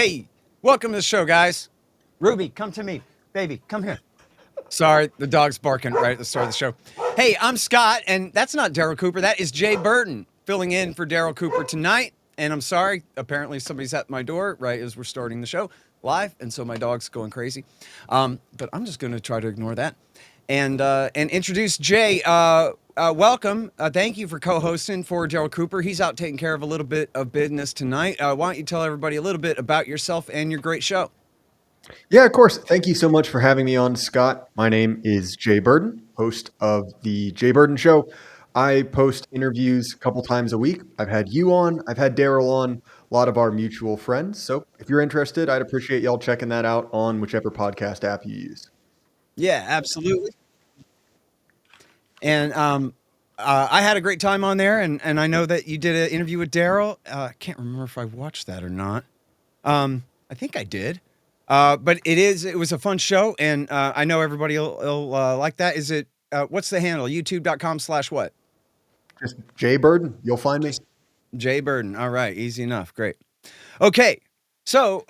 Hey, welcome to the show, guys. Ruby, come to me. Baby, come here. Sorry, the dog's barking right at the start of the show. Hey, I'm Scott, and that's not Daryl Cooper. That is Jay Burton filling in for Daryl Cooper tonight. And I'm sorry, apparently somebody's at my door right as we're starting the show live, and so my dog's going crazy. But I'm just going to try to ignore that and introduce Jay. Welcome. Thank you for co-hosting for Daryl Cooper. He's out taking care of a little bit of business tonight. Why don't you tell everybody a little bit about yourself and your great show? Yeah, of course. Thank you so much for having me on, Scott. My name is Jay Burden, host of the Jay Burden Show. I post interviews a couple times a week. I've had you on, I've had Daryl on, a lot of our mutual friends. So if you're interested, I'd appreciate y'all checking that out on whichever podcast app you use. Yeah, absolutely. And I had a great time on there, and I know that you did an interview with Daryl. I can't remember if I watched that or not. I think I did. But it was a fun show, and I know everybody will like that. Is it, what's the handle? YouTube.com/what? Just Jay Burden, you'll find me. Just Jay Burden. All right, easy enough. Great. Okay, so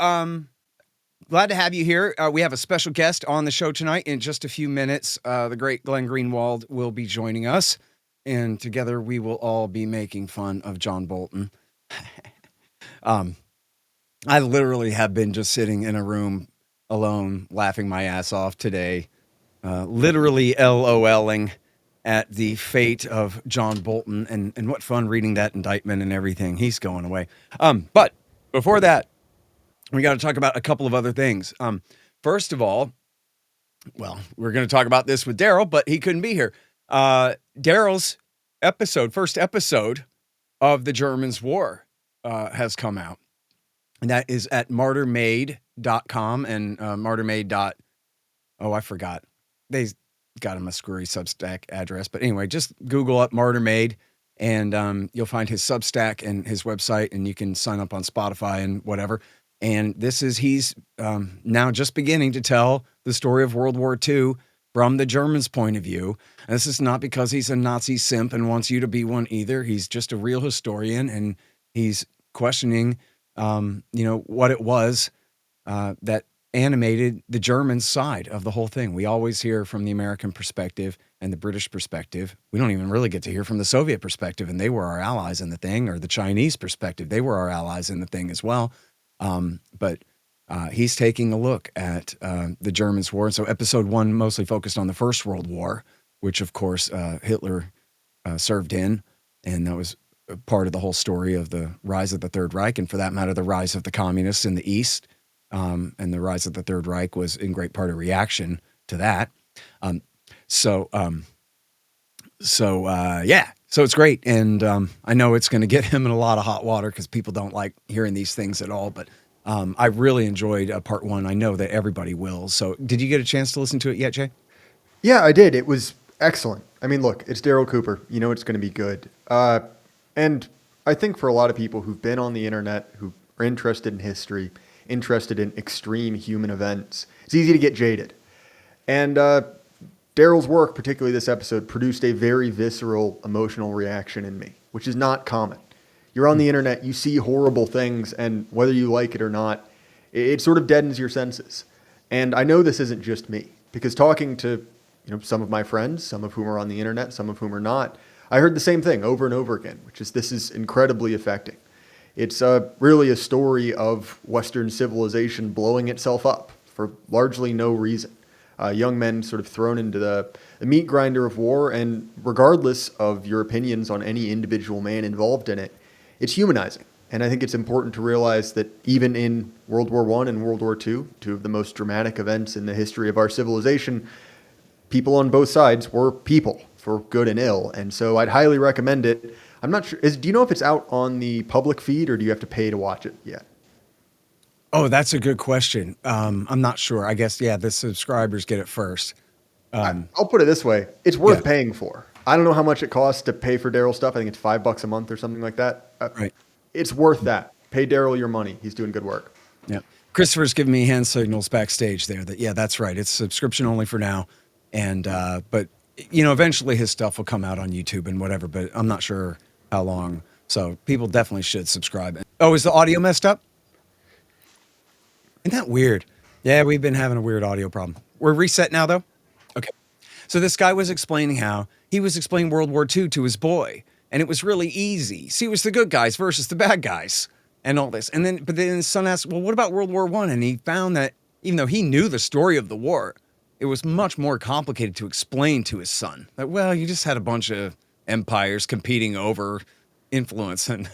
glad to have you here. We have a special guest on the show tonight. In just a few minutes, the great Glenn Greenwald will be joining us, and together we will all be making fun of John Bolton. I literally have been just sitting in a room alone, laughing my ass off today, literally LOLing at the fate of John Bolton, and what fun reading that indictment and everything. He's going away. But before that, we got to talk about a couple of other things. First of all, well, we're going to talk about this with Daryl, but he couldn't be here. Daryl's first episode of The Germans' War, has come out. And that is at MartyrMade.com and MartyrMade. Oh, I forgot. They got him a screwy Substack address. But anyway, just Google up MartyrMade, and you'll find his Substack and his website, and you can sign up on Spotify and whatever. And he's now just beginning to tell the story of World War II from the Germans' point of view. And this is not because he's a Nazi simp and wants you to be one either. He's just a real historian, and he's questioning what it was that animated the German side of the whole thing. We always hear from the American perspective and the British perspective. We don't even really get to hear from the Soviet perspective, and they were our allies in the thing, or the Chinese perspective. They were our allies in the thing as well. But he's taking a look at the Germans' war. And so episode 1 mostly focused on the First World War, which, of course, Hitler served in, and that was part of the whole story of the rise of the Third Reich, and for that matter, the rise of the communists in the East. And the rise of the Third Reich was in great part a reaction to that. So it's great. And I know it's going to get him in a lot of hot water because people don't like hearing these things at all. But I really enjoyed part 1. I know that everybody will. So did you get a chance to listen to it yet, Jay? Yeah, I did. It was excellent. I mean, look, it's Daryl Cooper. You know it's going to be good. And I think for a lot of people who've been on the internet, who are interested in history, interested in extreme human events, it's easy to get jaded. And Daryl's work, particularly this episode, produced a very visceral emotional reaction in me, which is not common. You're on the internet, you see horrible things, and whether you like it or not, it sort of deadens your senses. And I know this isn't just me, because talking to some of my friends, some of whom are on the internet, some of whom are not, I heard the same thing over and over again, which is this is incredibly affecting. It's really a story of Western civilization blowing itself up for largely no reason. Young men sort of thrown into the meat grinder of war, and regardless of your opinions on any individual man involved in it, it's humanizing. And I think it's important to realize that even in World War I and World War II, two of the most dramatic events in the history of our civilization, people on both sides were people, for good and ill. And so I'd highly recommend it. I'm not sure. Do you know if it's out on the public feed, or do you have to pay to watch it yet? Oh, that's a good question. I'm not sure. I guess, yeah, the subscribers get it first. I'll put it this way. It's worth paying for. I don't know how much it costs to pay for Daryl stuff. I think it's $5 a month or something like that. Right. It's worth that. Pay Daryl your money. He's doing good work. Yeah. Christopher's giving me hand signals backstage there that, yeah, that's right. It's subscription only for now. And, but eventually his stuff will come out on YouTube and whatever, but I'm not sure how long. So people definitely should subscribe. Oh, is the audio messed up? Isn't that weird? Yeah, we've been having a weird audio problem. We're reset now, though? Okay. So this guy was explaining how he was explaining World War II to his boy, and it was really easy. See, it was the good guys versus the bad guys and all this. But then his son asked, well, what about World War I? And he found that even though he knew the story of the war, it was much more complicated to explain to his son that, well, you just had a bunch of empires competing over influence and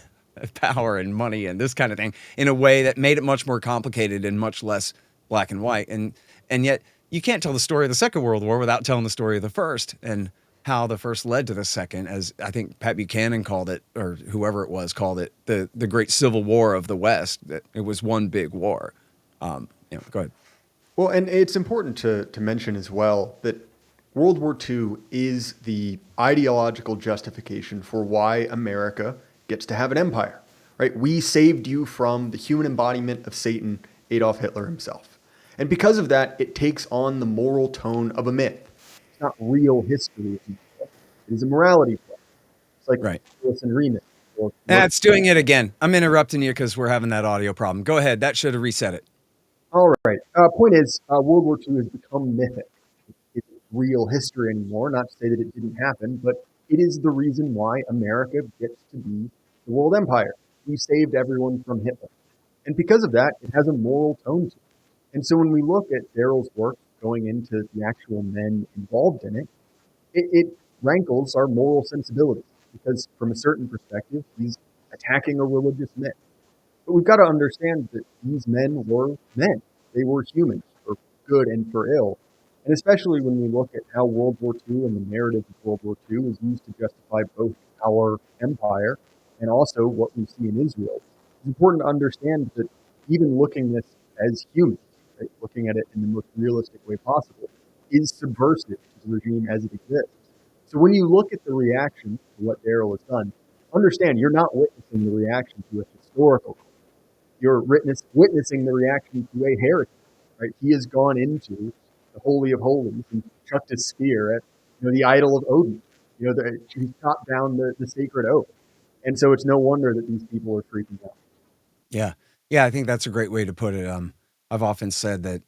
power and money and this kind of thing in a way that made it much more complicated and much less black and white. And yet you can't tell the story of the Second World War without telling the story of the first and how the first led to the second, as I think Pat Buchanan called it, or whoever it was called it, the Great Civil War of the West. That it was one big war. Go ahead. Well, and it's important to mention as well that World War II is the ideological justification for why America gets to have an empire, right? We saved you from the human embodiment of Satan, Adolf Hitler himself. And because of that, it takes on the moral tone of a myth. It's not real history. It is a morality play. It's like Right. listen remix. That's doing it again. I'm interrupting you because we're having that audio problem. Go ahead. That should have reset it. All right. Point is, World War II has become mythic. It's real history anymore. Not to say that it didn't happen, but it is the reason why America gets to be the world empire. We saved everyone from Hitler. And because of that, it has a moral tone to it. And so when we look at Daryl's work going into the actual men involved in it, it rankles our moral sensibilities because from a certain perspective, he's attacking a religious myth. But we've got to understand that these men were men. They were humans for good and for ill. And especially when we look at how World War II and the narrative of World War II is used to justify both our empire and also what we see in Israel. It's important to understand that even looking at this as humans, right, looking at it in the most realistic way possible, is subversive to the regime as it exists. So when you look at the reaction to what Daryl has done, understand you're not witnessing the reaction to a historical. You're witnessing the reaction to a heretic, right? He has gone into the Holy of Holies and chucked his spear at the idol of Odin. He chopped down the sacred oak. And so it's no wonder that these people are freaking out. Yeah. Yeah, I think that's a great way to put it. I've often said that,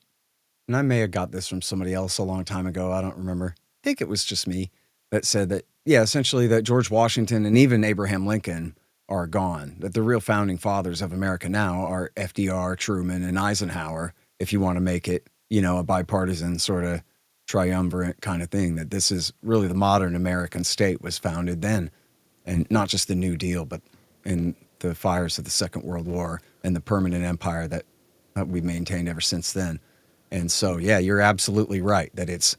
and I may have got this from somebody else a long time ago. I don't remember. I think it was just me that said that, yeah, essentially that George Washington and even Abraham Lincoln are gone, that the real founding fathers of America now are FDR, Truman, and Eisenhower, if you want to make it, a bipartisan sort of triumvirate kind of thing, that this is really the modern American state was founded then, and not just the New Deal, but in the fires of the Second World War and the permanent empire that we've maintained ever since then. And so, yeah, you're absolutely right that it's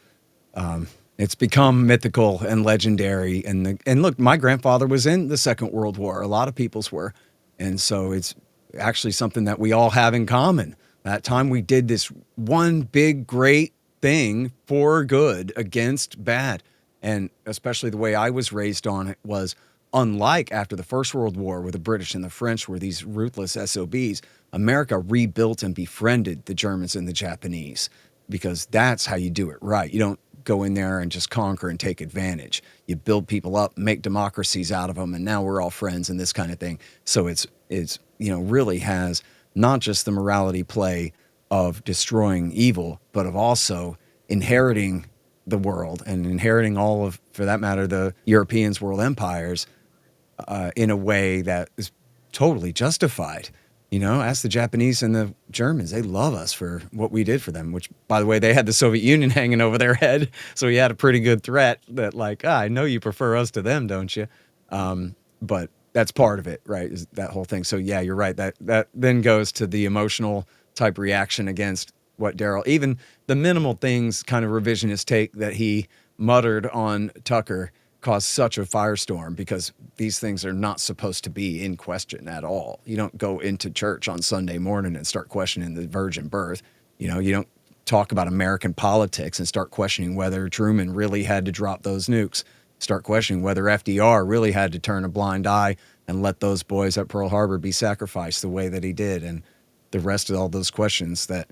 become mythical and legendary. And look, my grandfather was in the Second World War. A lot of people's were. And so it's actually something that we all have in common. That time we did this one big, great thing for good against bad. And especially the way I was raised on it was unlike after the First World War, where the British and the French were these ruthless SOBs, America rebuilt and befriended the Germans and the Japanese, because that's how you do it right. You don't go in there and just conquer and take advantage. You build people up, make democracies out of them, and now we're all friends and this kind of thing. So it's really has not just the morality play of destroying evil, but of also inheriting the world and inheriting all of, for that matter, the Europeans' world empires in a way that is totally justified. Ask the Japanese and the Germans. They love us for what we did for them, which, by the way, they had the Soviet Union hanging over their head. So we had a pretty good threat that, like, I know you prefer us to them, don't you? But that's part of it, right? Is that whole thing. So, yeah, you're right. That then goes to the emotional type reaction against what Daryl, even the minimal things, kind of revisionist take that he muttered on Tucker caused such a firestorm, because these things are not supposed to be in question at all. You don't go into church on Sunday morning and start questioning the virgin birth. You don't talk about American politics and start questioning whether Truman really had to drop those nukes. Start questioning whether FDR really had to turn a blind eye and let those boys at Pearl Harbor be sacrificed the way that he did, and the rest of all those questions that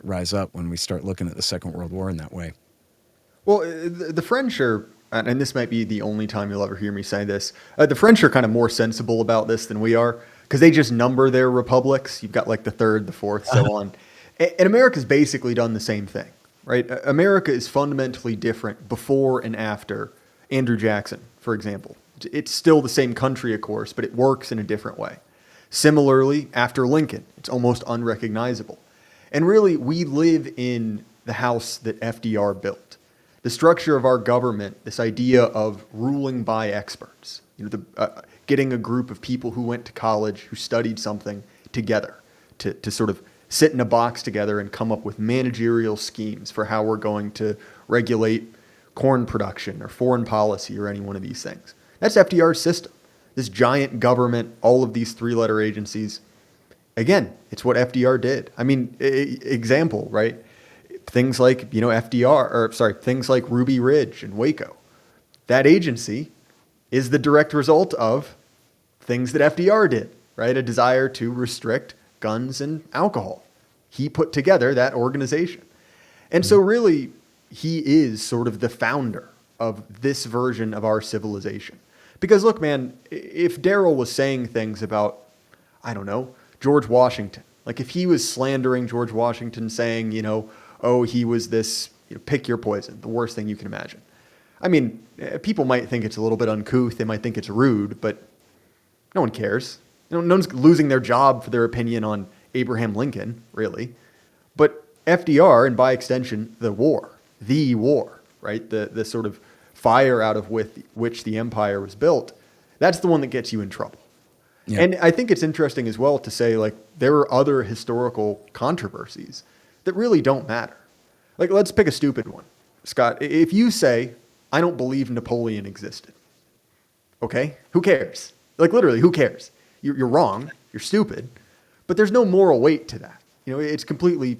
rise up when we start looking at the Second World War in that way. Well, the French are, and this might be the only time you'll ever hear me say this, the French are kind of more sensible about this than we are. because they just number their republics. You've got like the third, the fourth, so on. And America's basically done the same thing, right? America is fundamentally different before and after Andrew Jackson, for example. It's still the same country, of course, but it works in a different way. Similarly, after Lincoln, it's almost unrecognizable. And really, we live in the house that FDR built. The structure of our government, this idea of ruling by experts, getting a group of people who went to college, who studied something together to sort of sit in a box together and come up with managerial schemes for how we're going to regulate corn production or foreign policy or any one of these things. That's FDR's system. This giant government, all of these three-letter agencies. Again, it's what FDR did. I mean, example, right? Things like, things like Ruby Ridge and Waco. That agency is the direct result of things that FDR did, right? A desire to restrict guns and alcohol. He put together that organization. And so really, he is sort of the founder of this version of our civilization. Because look, man, if Daryl was saying things about, I don't know, George Washington, like if he was slandering George Washington saying, oh, he was this, pick your poison, the worst thing you can imagine. I mean, people might think it's a little bit uncouth. They might think it's rude, but no one cares. No one's losing their job for their opinion on Abraham Lincoln, really. But FDR, and by extension, the war, right? The sort of fire out of which the empire was built, that's the one that gets you in trouble. Yeah. And I think it's interesting as well to say, like, there are other historical controversies that really don't matter. Like, let's pick a stupid one. Scott, if you say, I don't believe Napoleon existed, okay? Who cares? Like, literally, who cares? You're wrong. You're stupid. But there's no moral weight to that. It's completely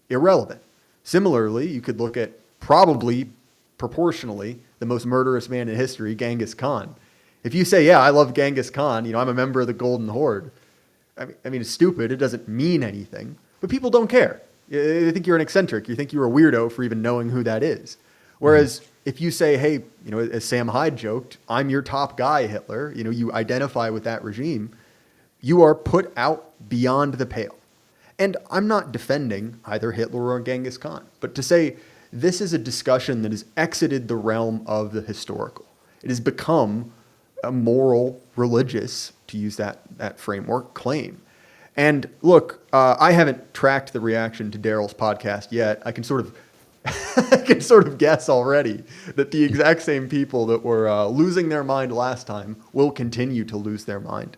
irrelevant. Similarly, you could look at probably proportionally the most murderous man in history, Genghis Khan. If you say, yeah, I love Genghis Khan, I'm a member of the Golden Horde. I mean, it's stupid. It doesn't mean anything. But people don't care. They think you're an eccentric. You think you're a weirdo for even knowing who that is. Whereas if you say, hey, as Sam Hyde joked, I'm your top guy, Hitler, you identify with that regime, you are put out beyond the pale. And I'm not defending either Hitler or Genghis Khan, but to say this is a discussion that has exited the realm of the historical. It has become a moral, religious, to use that framework, claim. And look, I haven't tracked the reaction to Daryl's podcast yet. I can sort of guess already that the exact same people that were losing their mind last time will continue to lose their mind.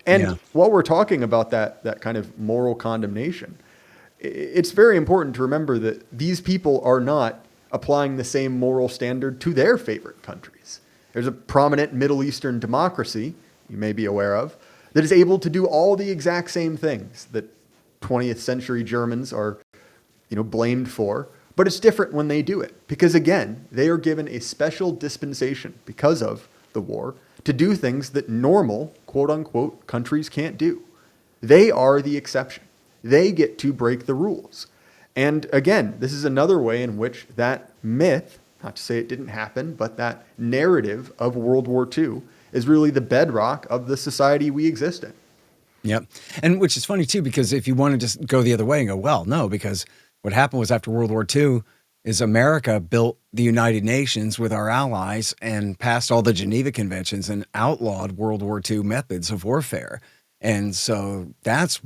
And while we're talking about that kind of moral condemnation, it's very important to remember that these people are not applying the same moral standard to their favorite countries. There's a prominent Middle Eastern democracy, you may be aware of, that is able to do all the exact same things that 20th century Germans are, blamed for, but it's different when they do it. Because again, they are given a special dispensation because of the war to do things that normal, quote unquote, countries can't do. They are the exception. They get to break the rules. And again, this is another way in which that myth, not to say it didn't happen, but that narrative of World War II is really the bedrock of the society we exist in. Yep. And which is funny too, because if you want to just go the other way and go, well, no, because what happened was after World War II is America built the United Nations with our allies and passed all the Geneva Conventions and outlawed World War II methods of warfare. And so that's,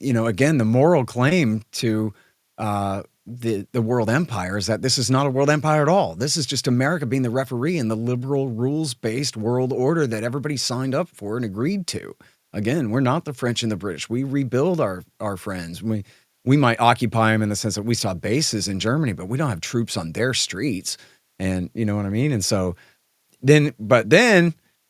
again, the moral claim to the world empire is that this is not a world empire at all. This is just America being the referee in the liberal rules-based world order that everybody signed up for and agreed to. Again, we're not the French and the British. We rebuild our friends. We might occupy them in the sense that we saw bases in Germany, but we don't have troops on their streets. And you know what I mean? And so then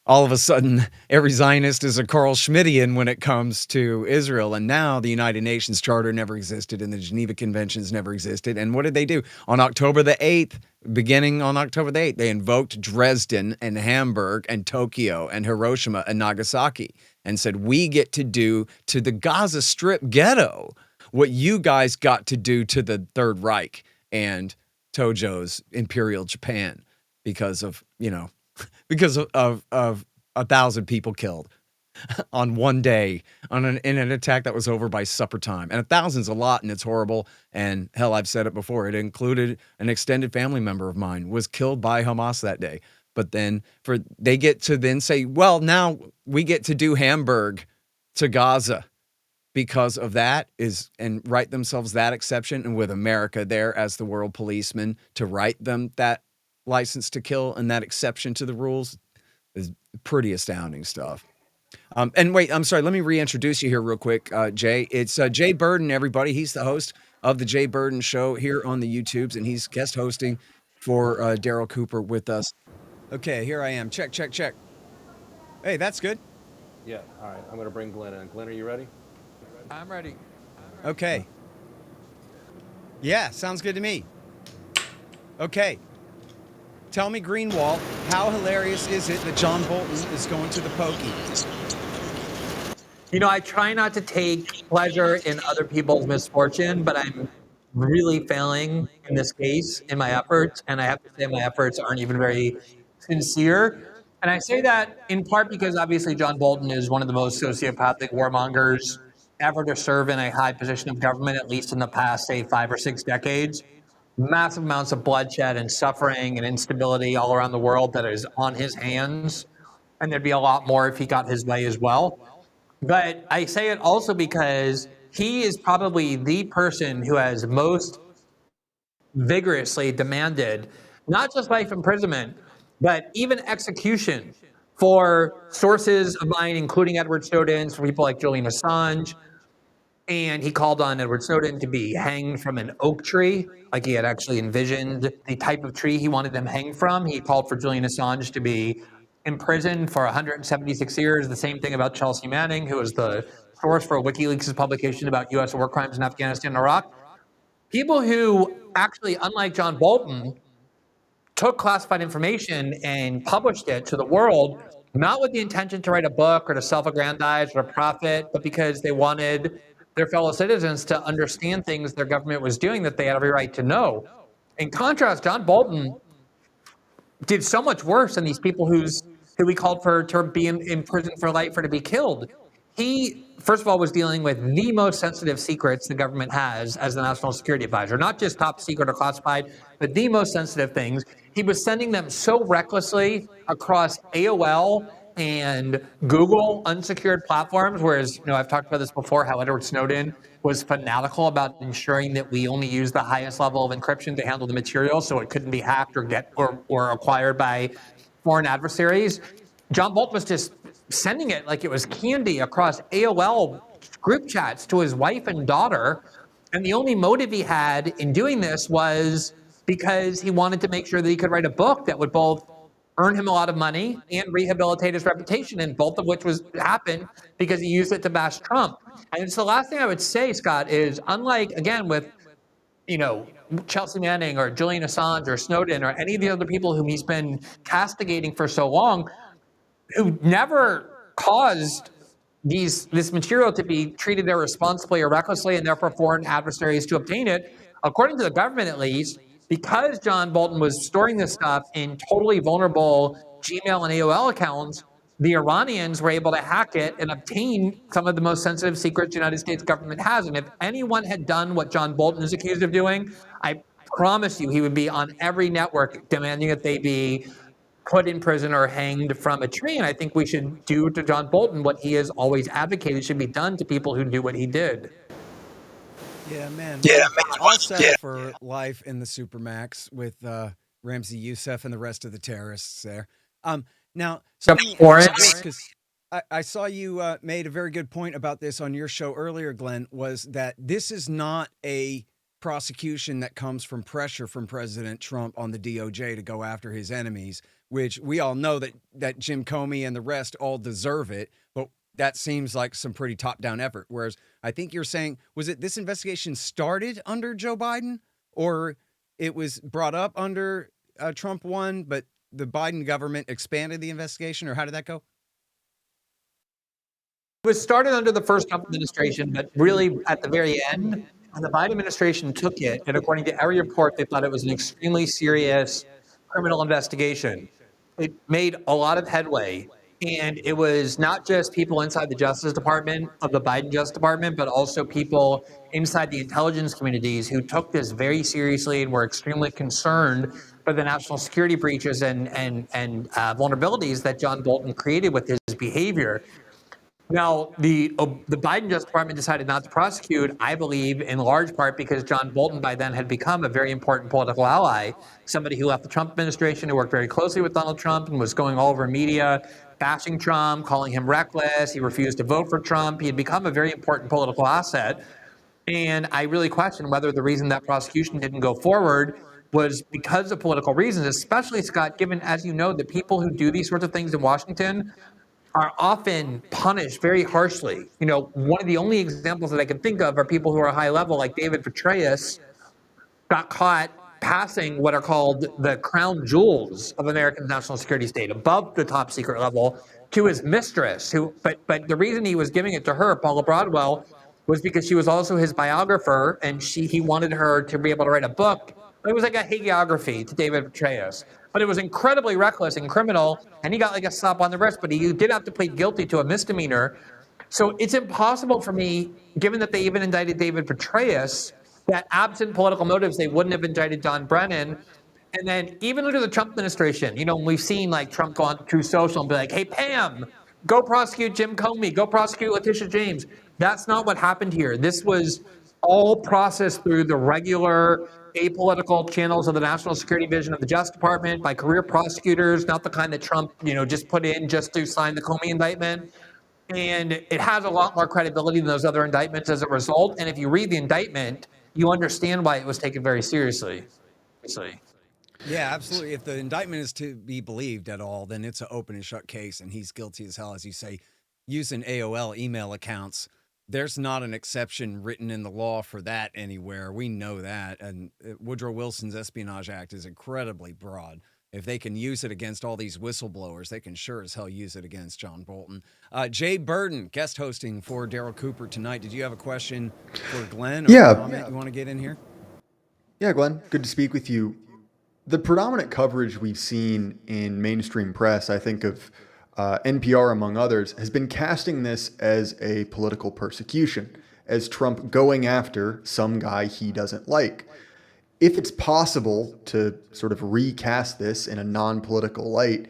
all of a sudden, every Zionist is a Carl Schmittian when it comes to Israel. And now the United Nations Charter never existed and the Geneva Conventions never existed. And what did they do? On October the 8th, beginning on October the 8th, they invoked Dresden and Hamburg and Tokyo and Hiroshima and Nagasaki and said, we get to do to the Gaza Strip ghetto what you guys got to do to the Third Reich and Tojo's Imperial Japan because of 1,000 people killed. on one day in an attack that was over by supper time. And 1,000's a lot, and it's horrible. And hell, I've said it before. It included an extended family member of mine was killed by Hamas that day. But then they get to then say, well, now we get to do Hamburg to Gaza because of that and write themselves that exception. And with America there as the world policeman to write them that license to kill and that exception to the rules is pretty astounding stuff. And wait, I'm sorry. Let me reintroduce you here real quick, Jay. It's Jay Burden, everybody. He's the host of the Jay Burden Show here on the YouTubes, and he's guest hosting for Daryl Cooper with us. Okay, here I am. Check, check, check. Hey, that's good. Yeah, all right. I'm going to bring Glenn in. Glenn, are you ready? I'm ready. Okay. Yeah, sounds good to me. Okay. Tell me, Greenwald, how hilarious is it that John Bolton is going to the pokey? You know, I try not to take pleasure in other people's misfortune, but I'm really failing in this case in my efforts. And I have to say my efforts aren't even very sincere. And I say that in part because obviously John Bolton is one of the most sociopathic warmongers ever to serve in a high position of government, at least in the past, say, 5 or 6 decades. Massive amounts of bloodshed and suffering and instability all around the world that is on his hands. And there'd be a lot more if he got his way as well. But I say it also because he is probably the person who has most vigorously demanded not just life imprisonment, but even execution for sources of mine, including Edward Snowden's, for people like Julian Assange. And he called on Edward Snowden to be hanged from an oak tree, like he had actually envisioned the type of tree he wanted them hanged from. He called for Julian Assange to be imprisoned for 176 years. The same thing about Chelsea Manning, who was the source for WikiLeaks' publication about U.S. war crimes in Afghanistan and Iraq. People who actually, unlike John Bolton, took classified information and published it to the world, not with the intention to write a book or to self-aggrandize or to profit, but because they wanted their fellow citizens to understand things their government was doing that they had every right to know. In contrast, John Bolton did so much worse than these people who he called for to be in prison for life or to be killed. He, first of all, was dealing with the most sensitive secrets the government has as the national security advisor, not just top secret or classified, but the most sensitive things. He was sending them so recklessly across AOL and Google unsecured platforms, whereas, I've talked about this before, how Edward Snowden was fanatical about ensuring that we only use the highest level of encryption to handle the material so it couldn't be hacked or acquired by foreign adversaries. John Bolton was just sending it like it was candy across AOL group chats to his wife and daughter. And the only motive he had in doing this was because he wanted to make sure that he could write a book that would both earn him a lot of money and rehabilitate his reputation, and both of which happened because he used it to bash Trump. And it's the last thing I would say, Scott, is unlike, again, with Chelsea Manning or Julian Assange or Snowden or any of the other people whom he's been castigating for so long, who never caused this material to be treated irresponsibly or recklessly, and therefore foreign adversaries to obtain it, according to the government at least, because John Bolton was storing this stuff in totally vulnerable Gmail and AOL accounts, the Iranians were able to hack it and obtain some of the most sensitive secrets the United States government has. And if anyone had done what John Bolton is accused of doing, I promise you he would be on every network demanding that they be put in prison or hanged from a tree. And I think we should do to John Bolton what he has always advocated should be done to people who do what he did. Yeah, man. Well, I'll settle for life in the Supermax with Ramsey Youssef and the rest of the terrorists there. Now, so because I saw you made a very good point about this on your show earlier, Glenn, was that this is not a prosecution that comes from pressure from President Trump on the DOJ to go after his enemies, which we all know that Jim Comey and the rest all deserve it, but that seems like some pretty top-down effort. Whereas I think you're saying, was it this investigation started under Joe Biden, or it was brought up under Trump 1, but the Biden government expanded the investigation, or how did that go? It was started under the first Trump administration, but really at the very end, when the Biden administration took it, and according to every report, they thought it was an extremely serious criminal investigation. It made a lot of headway And it was not just people inside the Justice Department of the Biden Justice Department, but also people inside the intelligence communities who took this very seriously and were extremely concerned by the national security breaches and vulnerabilities that John Bolton created with his behavior. Now, the Biden Justice Department decided not to prosecute, I believe, in large part because John Bolton by then had become a very important political ally, somebody who left the Trump administration, who worked very closely with Donald Trump and was going all over media, bashing Trump, calling him reckless. He refused to vote for Trump. He had become a very important political asset. And I really question whether the reason that prosecution didn't go forward was because of political reasons, especially, Scott, given, as you know, the people who do these sorts of things in Washington are often punished very harshly. You know, one of the only examples that I can think of are people who are high level, like David Petraeus, got caught passing what are called the crown jewels of American national security state, above the top secret level, to his mistress. But the reason he was giving it to her, Paula Broadwell, was because she was also his biographer, and he wanted her to be able to write a book. It was like a hagiography to David Petraeus, but it was incredibly reckless and criminal, and he got like a slap on the wrist. But he did have to plead guilty to a misdemeanor. So it's impossible for me, given that they even indicted David Petraeus, that absent political motives, they wouldn't have indicted John Brennan. And then even under the Trump administration, you know, we've seen like Trump go on True Social and be like, hey, Pam, go prosecute Jim Comey, go prosecute Letitia James. That's not what happened here. This was all processed through the regular apolitical channels of the national security division of the Justice Department by career prosecutors, not the kind that Trump, you know, just put in just to sign the Comey indictment. And it has a lot more credibility than those other indictments as a result. And if you read the indictment, you understand why it was taken very seriously. Yeah, absolutely. If the indictment is to be believed at all, then it's an open and shut case, and he's guilty as hell, as you say. Using AOL email accounts, there's not an exception written in the law for that anywhere. We know that. And Woodrow Wilson's Espionage Act is incredibly broad. If they can use it against all these whistleblowers, they can sure as hell use it against John Bolton. Jay Burden, guest hosting for Daryl Cooper tonight. Did you have a question for Glenn or a comment you want to get in here? Yeah, Glenn, good to speak with you. The predominant coverage we've seen in mainstream press, I think of NPR among others, has been casting this as a political persecution, as Trump going after some guy he doesn't like. If it's possible to sort of recast this in a non-political light,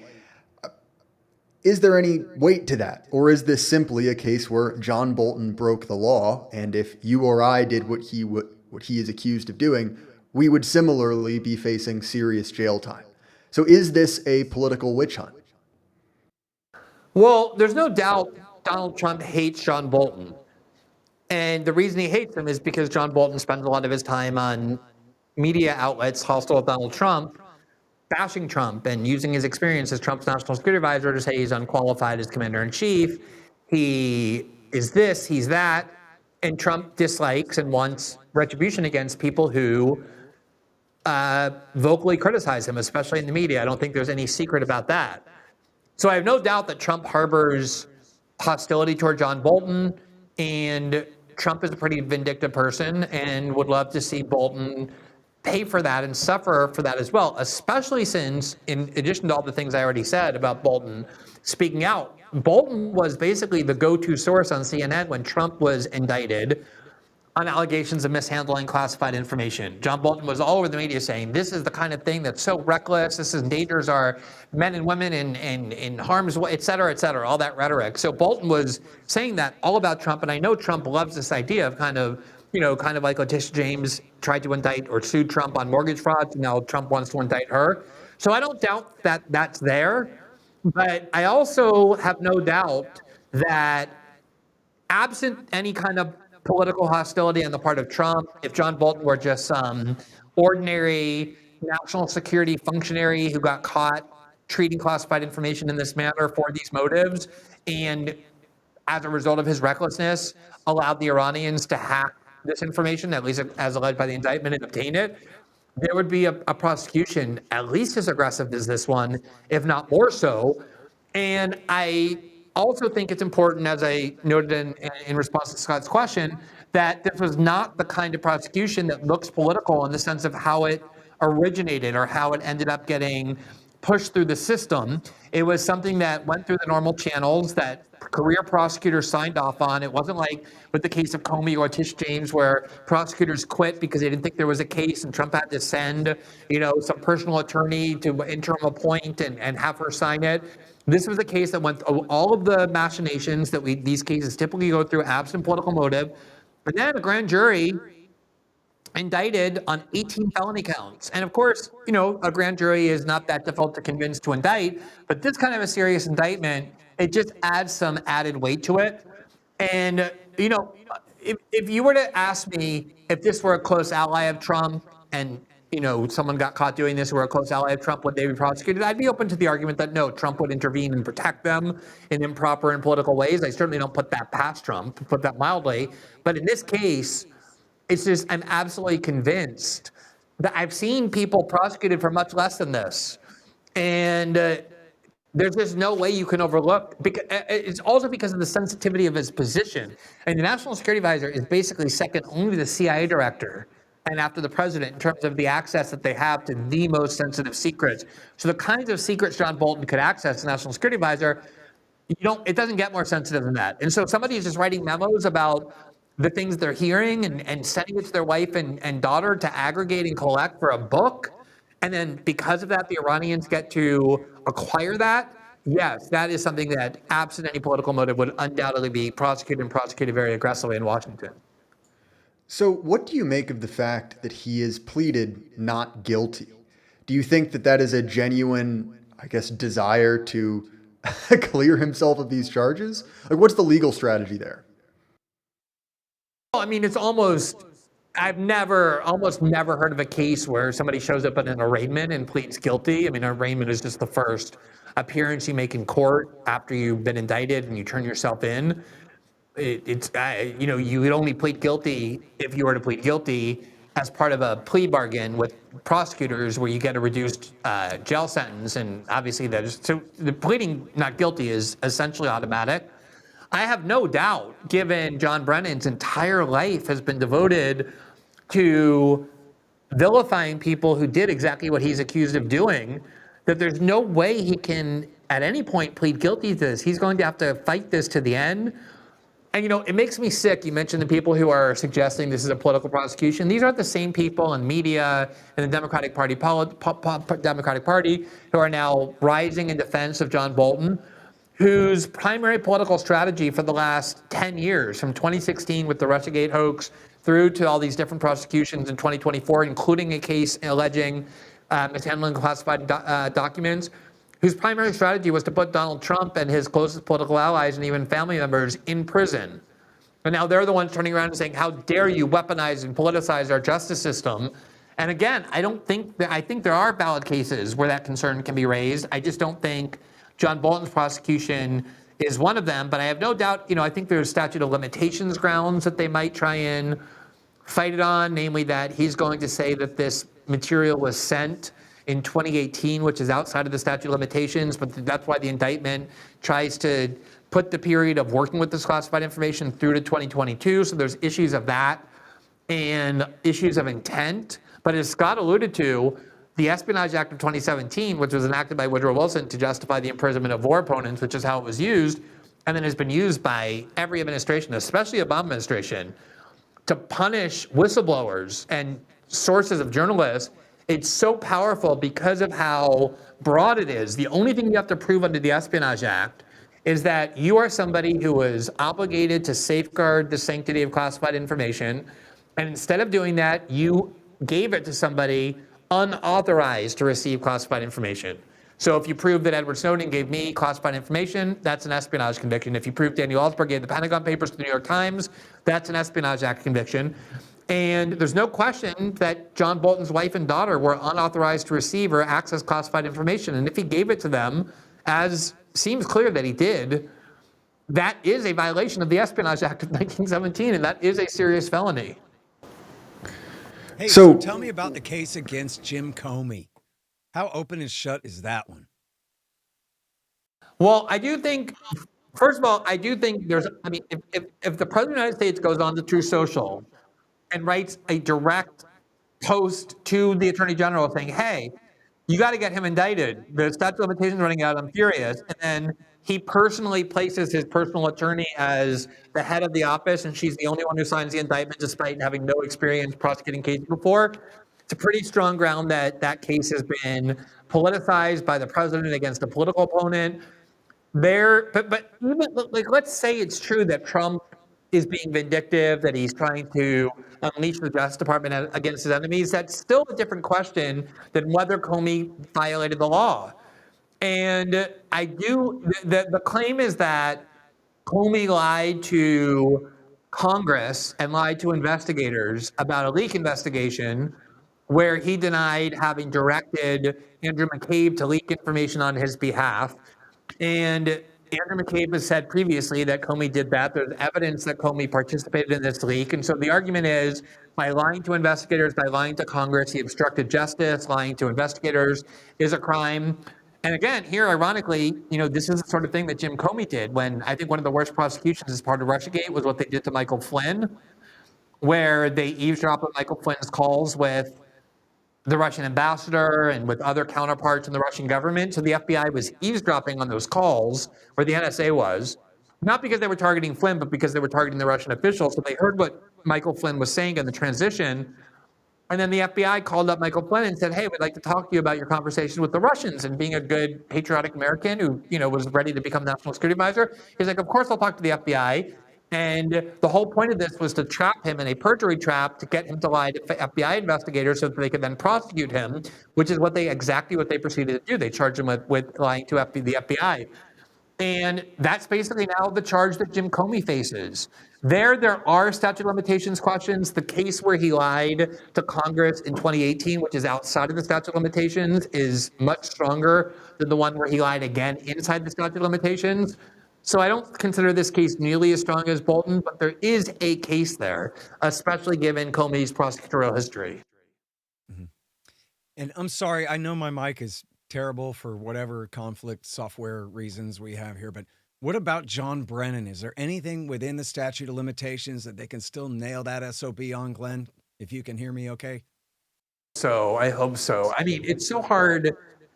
is there any weight to that? Or is this simply a case where John Bolton broke the law, and if you or I did what he is accused of doing, we would similarly be facing serious jail time? So is this a political witch hunt? Well, there's no doubt Donald Trump hates John Bolton. And the reason he hates him is because John Bolton spends a lot of his time on media outlets hostile to Donald Trump, bashing Trump and using his experience as Trump's national security advisor to say he's unqualified as commander-in-chief. He is this, he's that. And Trump dislikes and wants retribution against people who vocally criticize him, especially in the media. I don't think there's any secret about that. So I have no doubt that Trump harbors hostility toward John Bolton, and Trump is a pretty vindictive person and would love to see Bolton pay for that and suffer for that as well, especially since, in addition to all the things I already said about Bolton speaking out, Bolton was basically the go-to source on CNN when Trump was indicted on allegations of mishandling classified information. John Bolton was all over the media saying, this is the kind of thing that's so reckless, this endangers our men and women in harm's way, et cetera, all that rhetoric. So Bolton was saying that all about Trump, and I know Trump loves this idea of kind of like Letitia James tried to indict or sued Trump on mortgage fraud, now Trump wants to indict her. So I don't doubt that that's there, but I also have no doubt that absent any kind of political hostility on the part of Trump, if John Bolton were just some ordinary national security functionary who got caught treating classified information in this manner for these motives, and as a result of his recklessness, allowed the Iranians to hack this information, at least as alleged by the indictment, and obtain it, there would be a prosecution at least as aggressive as this one, if not more so. And I also think it's important, as I noted in response to Scott's question, that this was not the kind of prosecution that looks political in the sense of how it originated or how it ended up getting pushed through the system. It was something that went through the normal channels that career prosecutors signed off on. It wasn't like with the case of Comey or Tish James where prosecutors quit because they didn't think there was a case and Trump had to send, some personal attorney to interim appoint and have her sign it. This was a case that went through all of the machinations that these cases typically go through, absent political motive. And then a grand jury indicted on 18 felony counts. And of course, a grand jury is not that difficult to convince to indict, but this kind of a serious indictment, it just adds some added weight to it. And, if you were to ask me if this were a close ally of Trump and, someone got caught doing this who were a close ally of Trump, would they be prosecuted? I'd be open to the argument that no, Trump would intervene and protect them in improper and political ways. I certainly don't put that past Trump, to put that mildly. But in this case, it's just, I'm absolutely convinced that I've seen people prosecuted for much less than this. And there's just no way you can overlook, because it's also because of the sensitivity of his position. And the National Security Advisor is basically second only to the CIA director and after the president in terms of the access that they have to the most sensitive secrets. So the kinds of secrets John Bolton could access, the National Security Advisor, it doesn't get more sensitive than that. And so somebody is just writing memos about the things they're hearing and sending it to their wife and daughter to aggregate and collect for a book. And then because of that, the Iranians get to acquire that. Yes, that is something that, absent any political motive, would undoubtedly be prosecuted very aggressively in Washington. So, what do you make of the fact that he is pleaded not guilty? Do you think that is a genuine, desire to clear himself of these charges? Like, what's the legal strategy there? Well, I mean, I've almost never heard of a case where somebody shows up at an arraignment and pleads guilty. I mean, an arraignment is just the first appearance you make in court after you've been indicted and you turn yourself in. You would only plead guilty if you were to plead guilty as part of a plea bargain with prosecutors where you get a reduced jail sentence. And obviously so the pleading not guilty is essentially automatic. I have no doubt, given John Brennan's entire life has been devoted to vilifying people who did exactly what he's accused of doing, that there's no way he can at any point plead guilty to this. He's going to have to fight this to the end. And, it makes me sick. You mentioned the people who are suggesting this is a political prosecution. These aren't the same people in media and the Democratic Party who are now rising in defense of John Bolton, whose primary political strategy for the last 10 years, from 2016 with the Russiagate hoax through to all these different prosecutions in 2024, including a case alleging mishandling classified documents, whose primary strategy was to put Donald Trump and his closest political allies and even family members in prison. And now they're the ones turning around and saying, how dare you weaponize and politicize our justice system? And again, I think there are valid cases where that concern can be raised. I just don't think John Bolton's prosecution is one of them, but I have no doubt, I think there's statute of limitations grounds that they might try and fight it on, namely that he's going to say that this material was sent in 2018, which is outside of the statute of limitations, but that's why the indictment tries to put the period of working with this classified information through to 2022. So there's issues of that and issues of intent. But as Scott alluded to, the Espionage Act of 2017, which was enacted by Woodrow Wilson to justify the imprisonment of war opponents, which is how it was used, and then has been used by every administration, especially the Obama administration, to punish whistleblowers and sources of journalists. It's so powerful because of how broad it is. The only thing you have to prove under the Espionage Act is that you are somebody who is obligated to safeguard the sanctity of classified information, and instead of doing that, you gave it to somebody unauthorized to receive classified information. So if you prove that Edward Snowden gave me classified information, that's an espionage conviction. If you prove Daniel Ellsberg gave the Pentagon Papers to the New York Times, that's an Espionage Act conviction. And there's no question that John Bolton's wife and daughter were unauthorized to receive or access classified information. And if he gave it to them, as seems clear that he did, that is a violation of the Espionage Act of 1917, and that is a serious felony. Hey, so tell me about the case against Jim Comey. How open and shut is that one? Well, I do think, first of all, if the President of the United States goes on to Truth Social and writes a direct post to the Attorney General saying, hey, you got to get him indicted. The statute of limitations running out. I'm furious. And then he personally places his personal attorney as the head of the office, and she's the only one who signs the indictment despite having no experience prosecuting cases before. It's a pretty strong ground that that case has been politicized by the president against a political opponent. But even, like, let's say it's true that Trump is being vindictive, that he's trying to unleash the Justice Department against his enemies. That's still a different question than whether Comey violated the law. And the claim is that Comey lied to Congress and lied to investigators about a leak investigation where he denied having directed Andrew McCabe to leak information on his behalf. And Andrew McCabe has said previously that Comey did that. There's evidence that Comey participated in this leak. And so the argument is, by lying to investigators, by lying to Congress, he obstructed justice. Lying to investigators is a crime. And again, here, ironically, this is the sort of thing that Jim Comey did when I think one of the worst prosecutions as part of Russiagate was what they did to Michael Flynn, where they eavesdropped on Michael Flynn's calls with the Russian ambassador and with other counterparts in the Russian government. So the FBI was eavesdropping on those calls, or the NSA was, not because they were targeting Flynn, but because they were targeting the Russian officials. So they heard what Michael Flynn was saying in the transition. And then the FBI called up Michael Flynn and said, hey, we'd like to talk to you about your conversations with the Russians. And being a good patriotic American who, was ready to become national security advisor, he's like, of course I'll talk to the FBI. And the whole point of this was to trap him in a perjury trap to get him to lie to FBI investigators so that they could then prosecute him, which is exactly what they proceeded to do. They charged him with lying to the FBI. And that's basically now the charge that Jim Comey faces. There are statute of limitations questions. The case where he lied to Congress in 2018, which is outside of the statute of limitations, is much stronger than the one where he lied again inside the statute of limitations. So I don't consider this case nearly as strong as Bolton, but there is a case there, especially given Comey's prosecutorial history. Mm-hmm. And I'm sorry, I know my mic is terrible for whatever conflict software reasons we have here, but what about John Brennan? Is there anything within the statute of limitations that they can still nail that SOB on, Glenn? If you can hear me okay? So I hope so. I mean, it's so hard.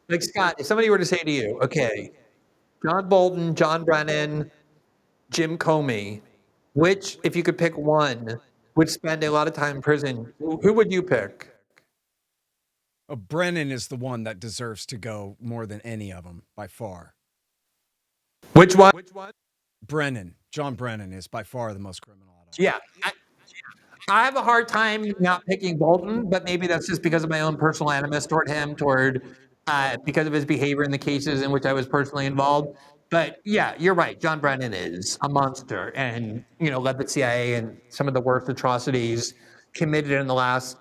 Like, Scott, if somebody were to say to you, okay, John Bolton, John Brennan, Jim Comey, which, if you could pick one, would spend a lot of time in prison, who would you pick? Brennan is the one that deserves to go more than any of them, by far. Which one? Brennan. John Brennan is by far the most criminal. Yeah. I have a hard time not picking Bolton, but maybe that's just because of my own personal animus toward him, because of his behavior in the cases in which I was personally involved. But yeah, you're right. John Brennan is a monster and, led the CIA and some of the worst atrocities committed in the last,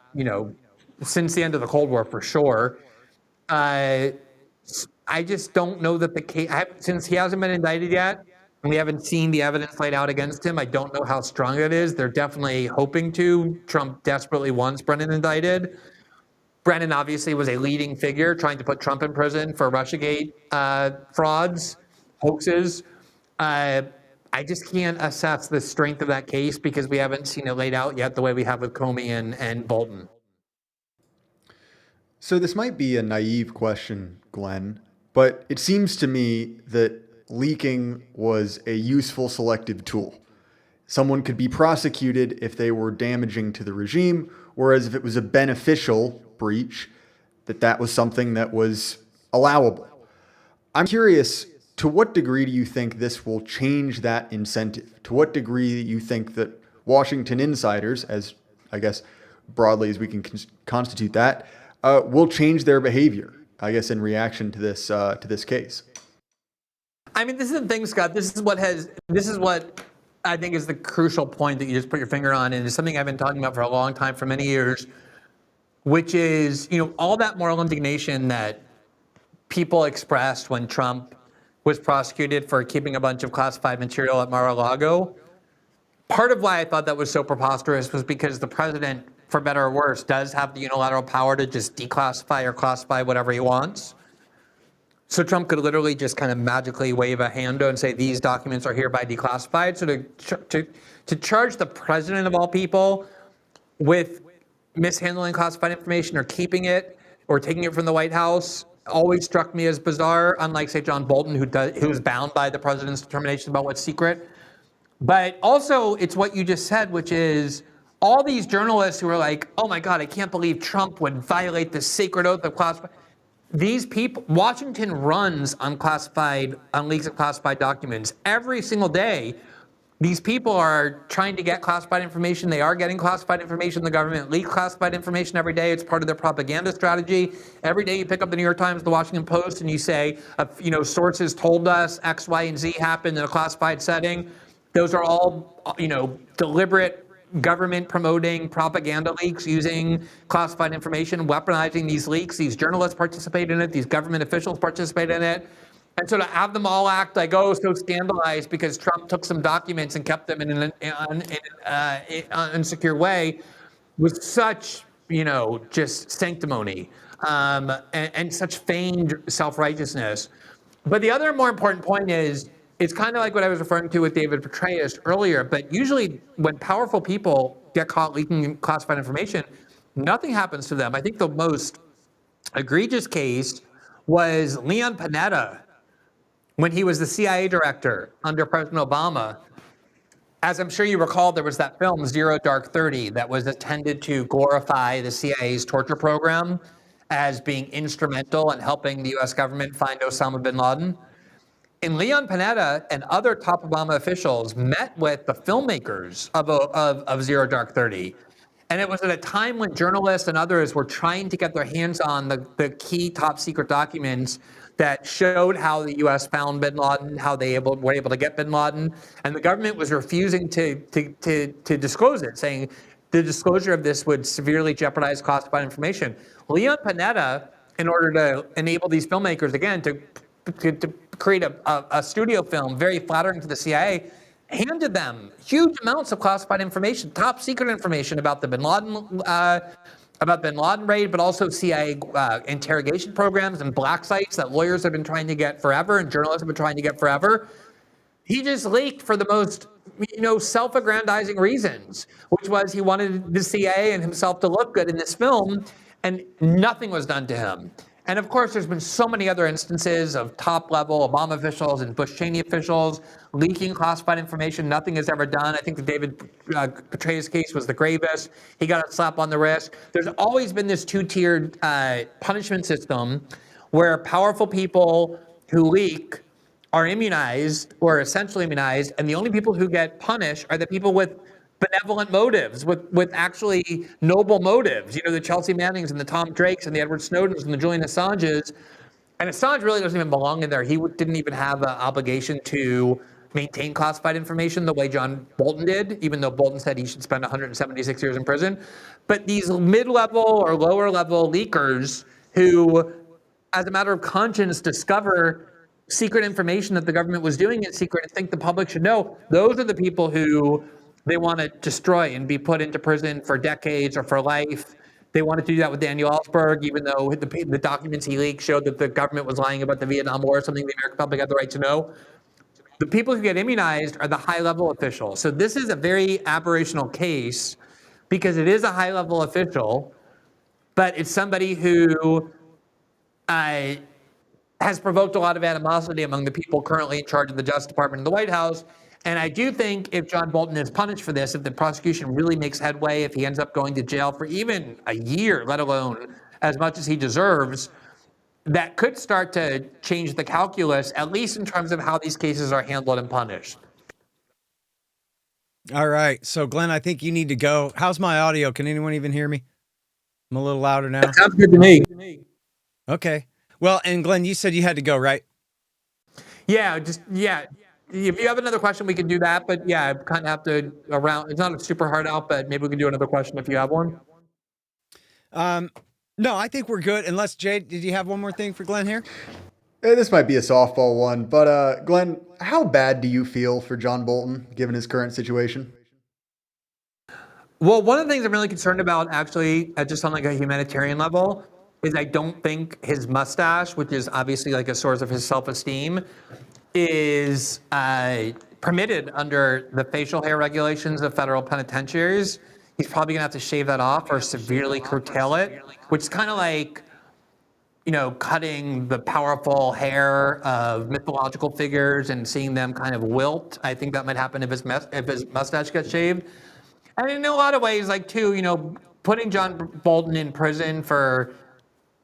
since the end of the Cold War, for sure. I just don't know that the case, since he hasn't been indicted yet, and we haven't seen the evidence laid out against him, I don't know how strong it is. They're definitely hoping to. Trump desperately wants Brennan indicted. Brennan obviously was a leading figure trying to put Trump in prison for Russiagate frauds, hoaxes. I just can't assess the strength of that case because we haven't seen it laid out yet the way we have with Comey and Bolton. So this might be a naive question, Glenn, but it seems to me that leaking was a useful selective tool. Someone could be prosecuted if they were damaging to the regime, whereas if it was a beneficial breach, that was something that was allowable. I'm curious, to what degree do you think this will change that incentive? To what degree do you think that Washington insiders, as I guess broadly as we can constitute that, will change their behavior, I guess, in reaction to this case? I mean, this is the thing, Scott. This is what I think is the crucial point that you just put your finger on, and it's something I've been talking about for a long time, for many years, which is, all that moral indignation that people expressed when Trump was prosecuted for keeping a bunch of classified material at Mar-a-Lago. Part of why I thought that was so preposterous was because the president, for better or worse, does have the unilateral power to just declassify or classify whatever he wants. So Trump could literally just kind of magically wave a hand and say, these documents are hereby declassified. So to charge the president of all people with mishandling classified information or keeping it or taking it from the White House always struck me as bizarre, unlike, say, John Bolton, who's bound by the president's determination about what's secret. But also, it's what you just said, which is all these journalists who are like, oh my God, I can't believe Trump would violate the sacred oath of classified. These people, Washington runs on leaks of classified documents every single day. These people are trying to get classified information. They are getting classified information. The government leaks classified information every day. It's part of their propaganda strategy. Every day you pick up the New York Times, the Washington Post, and you say, sources told us X, Y, and Z happened in a classified setting. Those are all, deliberate government promoting propaganda leaks using classified information, weaponizing these leaks. These journalists participate in it. These government officials participate in it. And so to have them all act like, oh, so scandalized because Trump took some documents and kept them in an insecure way was such, just sanctimony and such feigned self-righteousness. But the other more important point is, it's kind of like what I was referring to with David Petraeus earlier, but usually when powerful people get caught leaking classified information, nothing happens to them. I think the most egregious case was Leon Panetta when he was the CIA director under President Obama. As I'm sure you recall, there was that film, Zero Dark 30, that was intended to glorify the CIA's torture program as being instrumental in helping the US government find Osama bin Laden. And Leon Panetta and other top Obama officials met with the filmmakers of Zero Dark 30. And it was at a time when journalists and others were trying to get their hands on the key top secret documents that showed how the U.S. found bin Laden, how they were able to get bin Laden. And the government was refusing to disclose it, saying the disclosure of this would severely jeopardize classified information. Leon Panetta, in order to enable these filmmakers, again, to create a studio film very flattering to the CIA, handed them huge amounts of classified information, top secret information about the bin Laden raid, but also CIA interrogation programs and black sites that lawyers have been trying to get forever and journalists have been trying to get forever. He just leaked for the most, self-aggrandizing reasons, which was he wanted the CIA and himself to look good in this film, and nothing was done to him. And of course, there's been so many other instances of top-level Obama officials and Bush Cheney officials leaking classified information. Nothing is ever done. I think the David Petraeus case was the gravest. He got a slap on the wrist. There's always been this two-tiered punishment system where powerful people who leak are immunized or essentially immunized, and the only people who get punished are the people with benevolent motives, with actually noble motives. The Chelsea Mannings and the Tom Drakes and the Edward Snowdens and the Julian Assanges. And Assange really doesn't even belong in there. He didn't even have an obligation to maintain classified information the way John Bolton did, even though Bolton said he should spend 176 years in prison. But these mid-level or lower-level leakers who, as a matter of conscience, discover secret information that the government was doing in secret and think the public should know, those are the people who they want to destroy and be put into prison for decades or for life. They wanted to do that with Daniel Ellsberg, even though the documents he leaked showed that the government was lying about the Vietnam War, something the American public had the right to know. The people who get immunized are the high-level officials. So this is a very aberrational case because it is a high-level official, but it's somebody who has provoked a lot of animosity among the people currently in charge of the Justice Department and the White House. And I do think if John Bolton is punished for this, if the prosecution really makes headway, if he ends up going to jail for even a year, let alone as much as he deserves, that could start to change the calculus, at least in terms of how these cases are handled and punished. All right. So, Glenn, I think you need to go. How's my audio? Can anyone even hear me? I'm a little louder now. That sounds good to me. Okay. Well, and Glenn, you said you had to go, right? Yeah. If you have another question, we can do that. But yeah, I kind of have to it's not a super hard out, but maybe we can do another question if you have one. No, I think we're good. Unless, Jade, did you have one more thing for Glenn here? This might be a softball one, but Glenn, how bad do you feel for John Bolton, given his current situation? Well, one of the things I'm really concerned about, actually, just on like a humanitarian level, is I don't think his mustache, which is obviously like a source of his self-esteem, is permitted under the facial hair regulations of federal penitentiaries. He's probably gonna have to shave that off or severely curtail it, which is kind of like cutting the powerful hair of mythological figures and seeing them kind of wilt. I think that might happen if his mustache gets shaved. And in a lot of ways, like too, putting John Bolton in prison for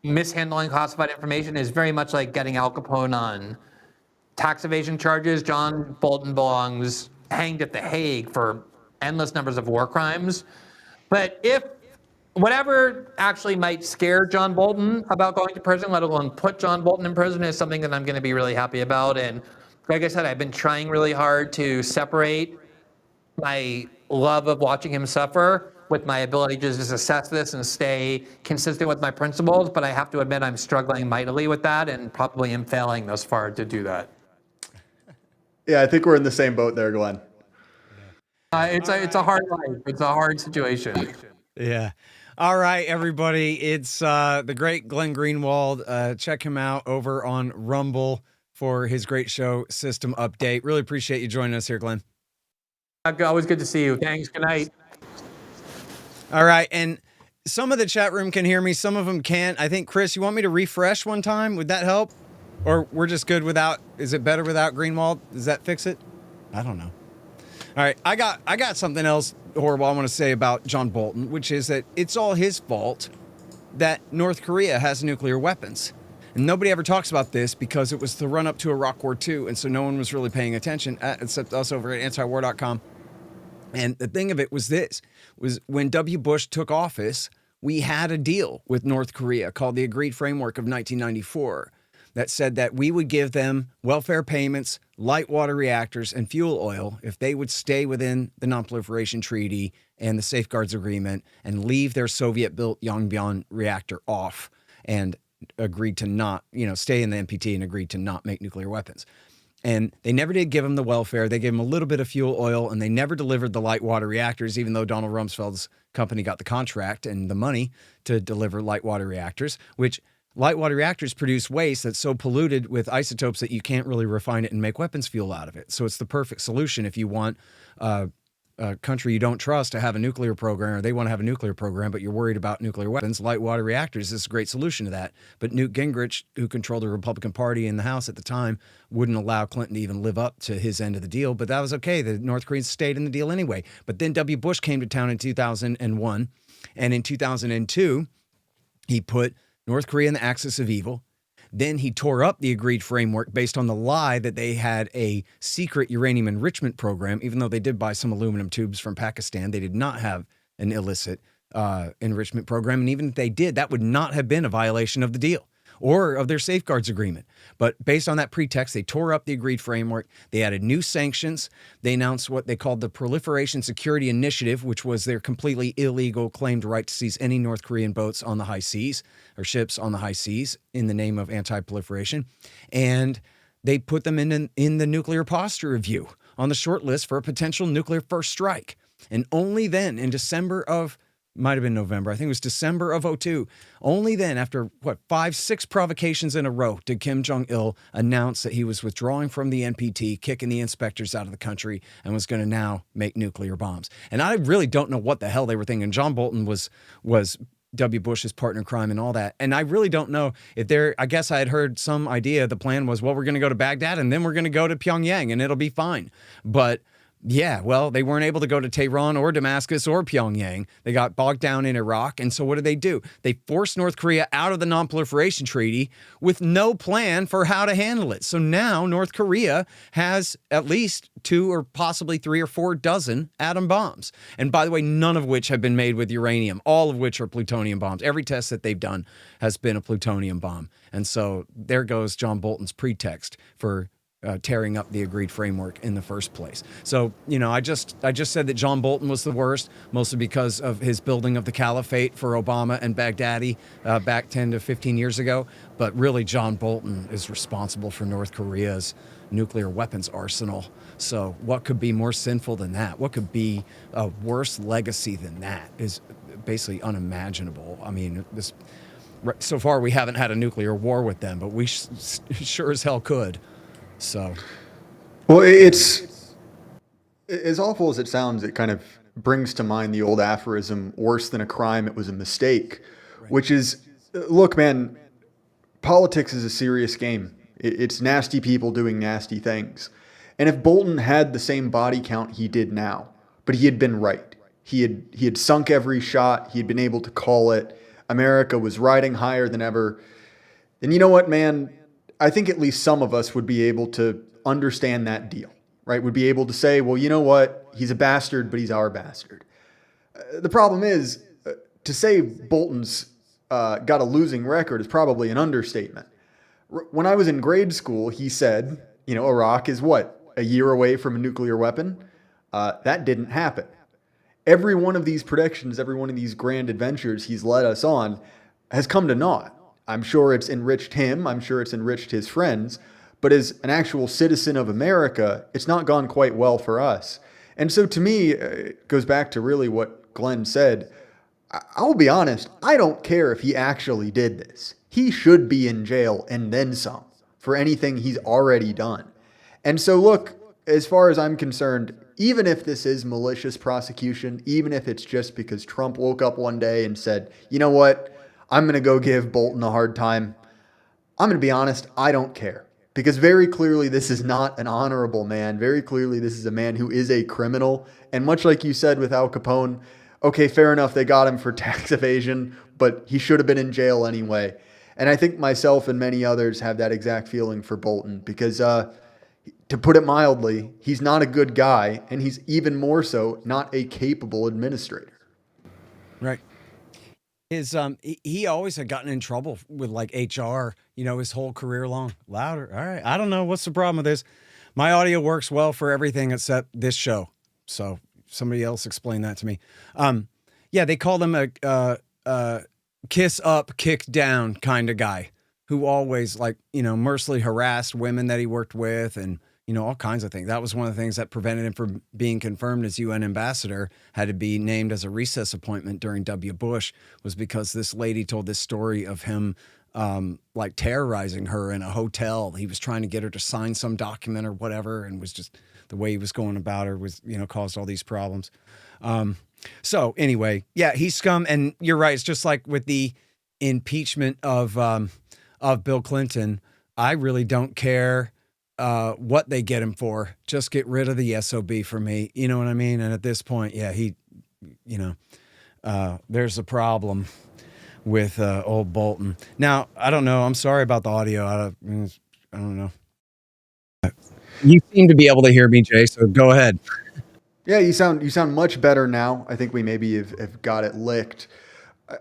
mishandling classified information is very much like getting Al Capone on tax evasion charges. John Bolton belongs hanged at The Hague for endless numbers of war crimes. But if whatever actually might scare John Bolton about going to prison, let alone put John Bolton in prison, is something that I'm going to be really happy about. And like I said, I've been trying really hard to separate my love of watching him suffer with my ability to just assess this and stay consistent with my principles. But I have to admit, I'm struggling mightily with that, and probably am failing thus far to do that. Yeah, I think we're in the same boat there, Glenn. It's a hard life. It's a hard situation. Yeah. All right, everybody. It's the great Glenn Greenwald. Check him out over on Rumble for his great show, System Update. Really appreciate you joining us here, Glenn. Always good to see you. Thanks. Good night. All right. And some of the chat room can hear me. Some of them can't. I think, Chris, you want me to refresh one time? Would that help? Or we're just good without? Is it better without Greenwald? Does that fix it? I don't know. All right. I got something else horrible I want to say about John Bolton, which is that it's all his fault that North Korea has nuclear weapons. And nobody ever talks about this because it was the run up to Iraq War II. And so no one was really paying attention except us over at antiwar.com. And the thing of it was when W. Bush took office, we had a deal with North Korea called the Agreed Framework of 1994 that said that we would give them welfare payments, light water reactors, and fuel oil if they would stay within the Non-Proliferation Treaty and the Safeguards Agreement and leave their Soviet-built Yongbyon reactor off and agreed to not, stay in the NPT and agreed to not make nuclear weapons. And they never did give them the welfare. They gave them a little bit of fuel oil, and they never delivered the light water reactors, even though Donald Rumsfeld's company got the contract and the money to deliver light water reactors, which light water reactors produce waste that's so polluted with isotopes that you can't really refine it and make weapons fuel out of it. So it's the perfect solution if you want a country you don't trust to have a nuclear program, or they want to have a nuclear program, but you're worried about nuclear weapons. Light water reactors is a great solution to that. But Newt Gingrich, who controlled the Republican Party in the House at the time, wouldn't allow Clinton to even live up to his end of the deal. But that was okay. The North Koreans stayed in the deal anyway. But then W. Bush came to town in 2001. And in 2002, he put North Korea in the axis of evil. Then he tore up the agreed framework based on the lie that they had a secret uranium enrichment program, even though they did buy some aluminum tubes from Pakistan. They did not have an illicit enrichment program. And even if they did, that would not have been a violation of the deal or of their safeguards agreement. But based on that pretext, they tore up the agreed framework. They added new sanctions. They announced what they called the Proliferation Security Initiative, which was their completely illegal claimed right to seize any North Korean boats on the high seas or ships on the high seas in the name of anti-proliferation. And they put them in the nuclear posture review on the short list for a potential nuclear first strike. And only then, in December of might have been November. I think it was December of 2002. Only then, after 5-6 provocations in a row, did Kim Jong-il announce that he was withdrawing from the NPT, kicking the inspectors out of the country, and was going to now make nuclear bombs. And I really don't know what the hell they were thinking. John Bolton was W. Bush's partner in crime and all that. And I really don't know if I guess I had heard some idea. The plan was, well, we're going to go to Baghdad and then we're going to go to Pyongyang and it'll be fine. But yeah, well, they weren't able to go to Tehran or Damascus or Pyongyang. They got bogged down in Iraq. And so what did they do? They forced North Korea out of the Non-Proliferation Treaty with no plan for how to handle it. So now North Korea has at least 2 or possibly 3 or 4 dozen atom bombs. And by the way, none of which have been made with uranium, all of which are plutonium bombs. Every test that they've done has been a plutonium bomb. And so there goes John Bolton's pretext for tearing up the agreed framework in the first place. So, I just said that John Bolton was the worst, mostly because of his building of the caliphate for Obama and Baghdadi back 10 to 15 years ago. But really, John Bolton is responsible for North Korea's nuclear weapons arsenal. So what could be more sinful than that? What could be a worse legacy than that is basically unimaginable. I mean, so far we haven't had a nuclear war with them, but we sure as hell could. So, well, it's as awful as it sounds. It kind of brings to mind the old aphorism, worse than a crime, it was a mistake, right. Which is, look, man, politics is a serious game. It's nasty people doing nasty things. And if Bolton had the same body count he did now, but he had been right, he had sunk every shot, he had been able to call it, America was riding higher than ever, then you know what, man? I think at least some of us would be able to understand that deal, right? Would be able to say, well, you know what? He's a bastard, but he's our bastard. The problem is, to say Bolton's got a losing record is probably an understatement. When I was in grade school, he said, Iraq is what? A year away from a nuclear weapon? That didn't happen. Every one of these predictions, every one of these grand adventures he's led us on has come to naught. I'm sure it's enriched him. I'm sure it's enriched his friends. But as an actual citizen of America, it's not gone quite well for us. And so to me, it goes back to really what Glenn said. I'll be honest, I don't care if he actually did this. He should be in jail and then some for anything he's already done. And so look, as far as I'm concerned, even if this is malicious prosecution, even if it's just because Trump woke up one day and said, you know what, I'm going to go give Bolton a hard time, I'm going to be honest, I don't care. Because very clearly this is not an honorable man. Very clearly this is a man who is a criminal. And much like you said with Al Capone, okay, fair enough, they got him for tax evasion, but he should have been in jail anyway. And I think myself and many others have that exact feeling for Bolton because, to put it mildly, he's not a good guy, and he's even more so not a capable administrator. Right. He always had gotten in trouble with like HR, his whole career long. Louder. All right. I don't know what's the problem with this. My audio works well for everything except this show. So somebody else explain that to me. Yeah, they called him a kiss up, kick down kind of guy who always mercilessly harassed women that he worked with and, all kinds of things. That was one of the things that prevented him from being confirmed as UN ambassador, had to be named as a recess appointment during W. Bush, was because this lady told this story of him terrorizing her in a hotel. He was trying to get her to sign some document or whatever, and was just the way he was going about her was, caused all these problems. So anyway, yeah, he's scum. And you're right. It's just like with the impeachment of Bill Clinton. I really don't care what they get him for. Just get rid of the SOB for me. You know what I mean? And at this point, yeah, there's a problem with old Bolton. Now, I don't know. I'm sorry about the audio. I don't know. You seem to be able to hear me, Jay, so go ahead. Yeah, you sound much better now. I think we maybe have got it licked.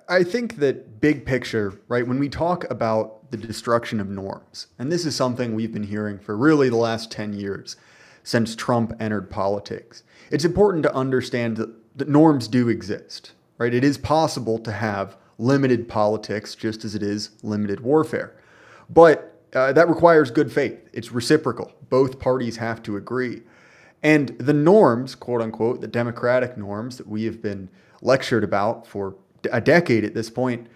I think that big picture, right, when we talk about the destruction of norms, and this is something we've been hearing for really the last 10 years since Trump entered politics, it's important to understand that norms do exist, right? It is possible to have limited politics just as it is limited warfare. But that requires good faith. It's reciprocal. Both parties have to agree. And the norms, quote unquote, the democratic norms that we have been lectured about for a decade at this point,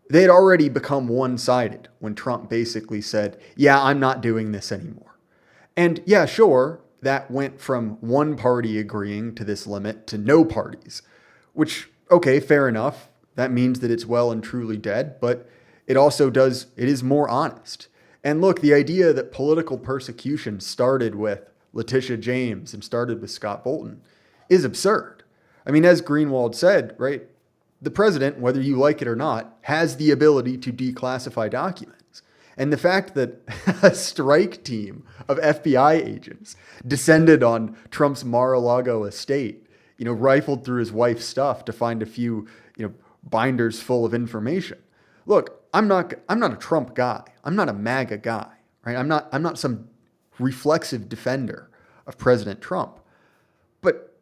they had already become one-sided when Trump basically said, yeah, I'm not doing this anymore. And yeah, sure, that went from one party agreeing to this limit to no parties, which, okay, fair enough. That means that it's well and truly dead, but it is more honest. And look, the idea that political persecution started with Letitia James and started with Scott Bolton is absurd. I mean, as Greenwald said, right, the president, whether you like it or not, has the ability to declassify documents. And the fact that a strike team of FBI agents descended on Trump's Mar-a-Lago estate, rifled through his wife's stuff to find a few, binders full of information. Look, I'm not a Trump guy. I'm not a MAGA guy, right? I'm not some reflexive defender of President Trump. But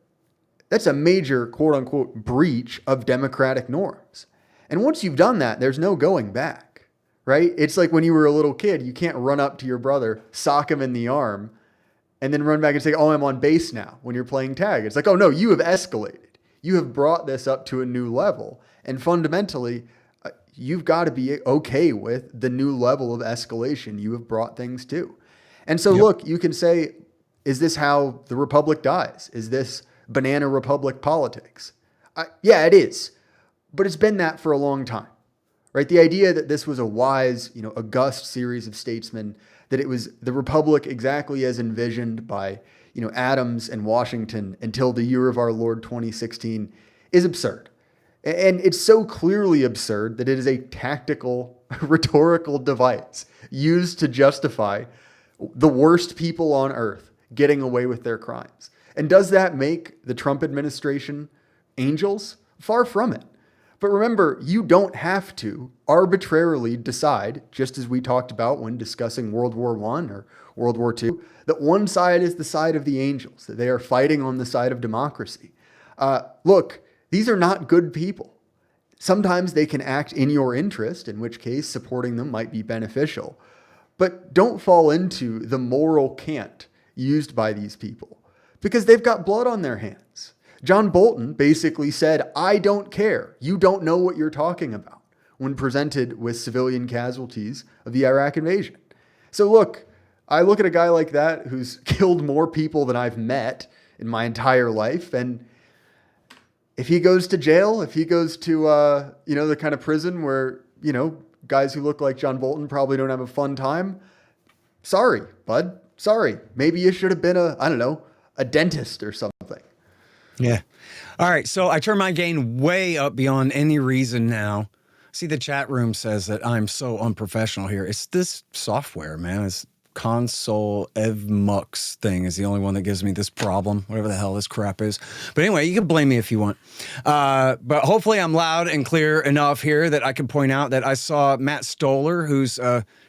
that's a major, quote unquote, breach of democratic norms. And once you've done that, there's no going back, right? It's like when you were a little kid, you can't run up to your brother, sock him in the arm, and then run back and say, oh, I'm on base now when you're playing tag. It's like, oh no, you have escalated. You have brought this up to a new level. And fundamentally, you've got to be okay with the new level of escalation you have brought things to. And so, Look, you can say, is this how the republic dies? Is this banana republic politics? Yeah, it is. But it's been that for a long time, right? The idea that this was a wise, august series of statesmen, that it was the republic exactly as envisioned by, Adams and Washington until the year of our Lord 2016 is absurd. And it's so clearly absurd that it is a tactical, rhetorical device used to justify the worst people on earth getting away with their crimes. And does that make the Trump administration angels? Far from it. But remember, you don't have to arbitrarily decide, just as we talked about when discussing World War I or World War II, that one side is the side of the angels, that they are fighting on the side of democracy. Look, these are not good people. Sometimes they can act in your interest, in which case supporting them might be beneficial. But don't fall into the moral cant used by these people, because they've got blood on their hands. John Bolton basically said, I don't care. You don't know what you're talking about, when presented with civilian casualties of the Iraq invasion. So look, I look at a guy like that who's killed more people than I've met in my entire life. And if he goes to jail, if he goes to, the kind of prison where, guys who look like John Bolton probably don't have a fun time, sorry, bud. Sorry. Maybe you should have been a dentist or something. Yeah. All right. So I turn my gain way up beyond any reason now. See, the chat room says that I'm so unprofessional here. It's this software, man. It's console evmux thing is the only one that gives me this problem, whatever the hell this crap is. But anyway, you can blame me if you want. But hopefully I'm loud and clear enough here that I can point out that I saw Matt Stoller, who's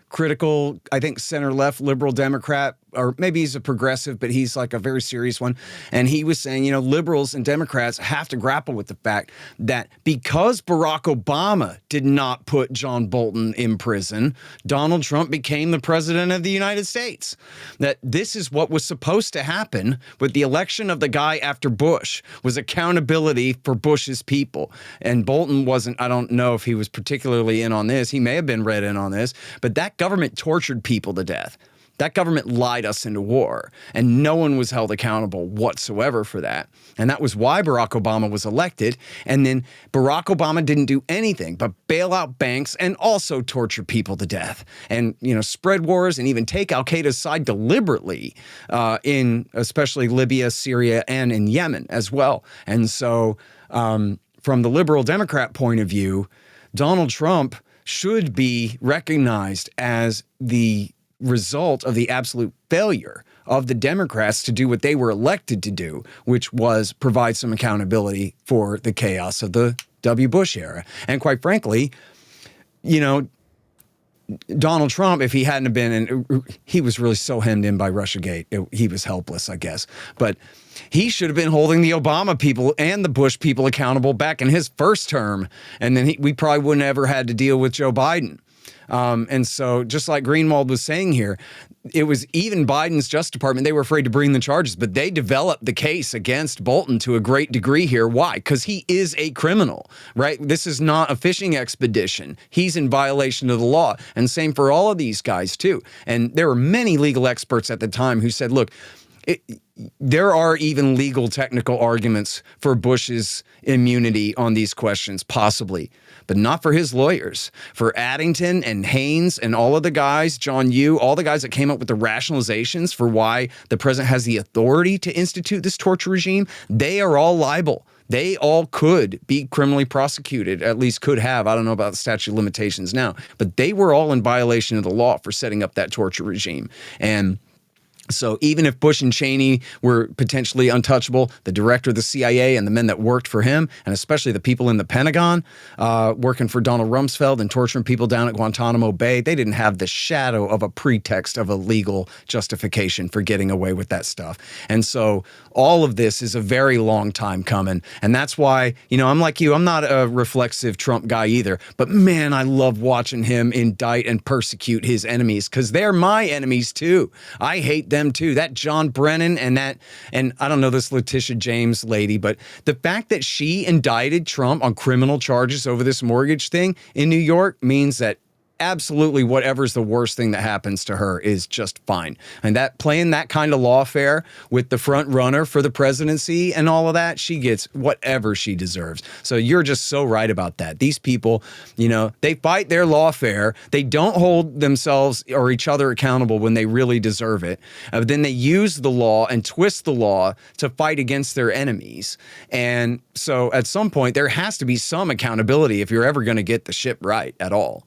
critical, I think center-left liberal Democrat, or maybe he's a progressive, but he's like a very serious one. And he was saying, liberals and Democrats have to grapple with the fact that because Barack Obama did not put John Bolton in prison, Donald Trump became the president of the United States. That this is what was supposed to happen with the election of the guy after Bush, was accountability for Bush's people. And Bolton wasn't, I don't know if he was particularly in on this. He may have been read in on this, but that government tortured people to death. That government lied us into war, and no one was held accountable whatsoever for that. And that was why Barack Obama was elected. And then Barack Obama didn't do anything but bail out banks and also torture people to death and, spread wars and even take al-Qaeda's side deliberately in especially Libya, Syria, and in Yemen as well. And so from the liberal Democrat point of view, Donald Trump should be recognized as the result of the absolute failure of the Democrats to do what they were elected to do, which was provide some accountability for the chaos of the W. Bush era. And quite frankly, Donald Trump, if he hadn't have been, and he was really so hemmed in by Russiagate, he was helpless, I guess. But he should have been holding the Obama people and the Bush people accountable back in his first term. And then we probably wouldn't have ever had to deal with Joe Biden. And so just like Greenwald was saying here, it was even Biden's Justice Department, they were afraid to bring the charges, but they developed the case against Bolton to a great degree here. Why? Because he is a criminal, right? This is not a fishing expedition. He's in violation of the law. And same for all of these guys too. And there were many legal experts at the time who said, look, there are even legal technical arguments for Bush's immunity on these questions, possibly, but not for his lawyers. For Addington and Haynes and all of the guys, John Yoo, all the guys that came up with the rationalizations for why the president has the authority to institute this torture regime, they are all liable. They all could be criminally prosecuted, at least could have. I don't know about the statute of limitations now, but they were all in violation of the law for setting up that torture regime. And so even if Bush and Cheney were potentially untouchable, the director of the CIA and the men that worked for him, and especially the people in the Pentagon working for Donald Rumsfeld and torturing people down at Guantanamo Bay, they didn't have the shadow of a pretext of a legal justification for getting away with that stuff. And so all of this is a very long time coming. And that's why, I'm like you, I'm not a reflexive Trump guy either. But man, I love watching him indict and persecute his enemies because they're my enemies too. I hate them too. That John Brennan and I don't know this Letitia James lady, but the fact that she indicted Trump on criminal charges over this mortgage thing in New York means that absolutely whatever's the worst thing that happens to her is just fine. And that playing that kind of lawfare with the front runner for the presidency and all of that, she gets whatever she deserves. So you're just so right about that. These people, you know, they fight their lawfare. They don't hold themselves or each other accountable when they really deserve it. Then they use the law and twist the law to fight against their enemies. And so at some point, there has to be some accountability if you're ever going to get the ship right at all.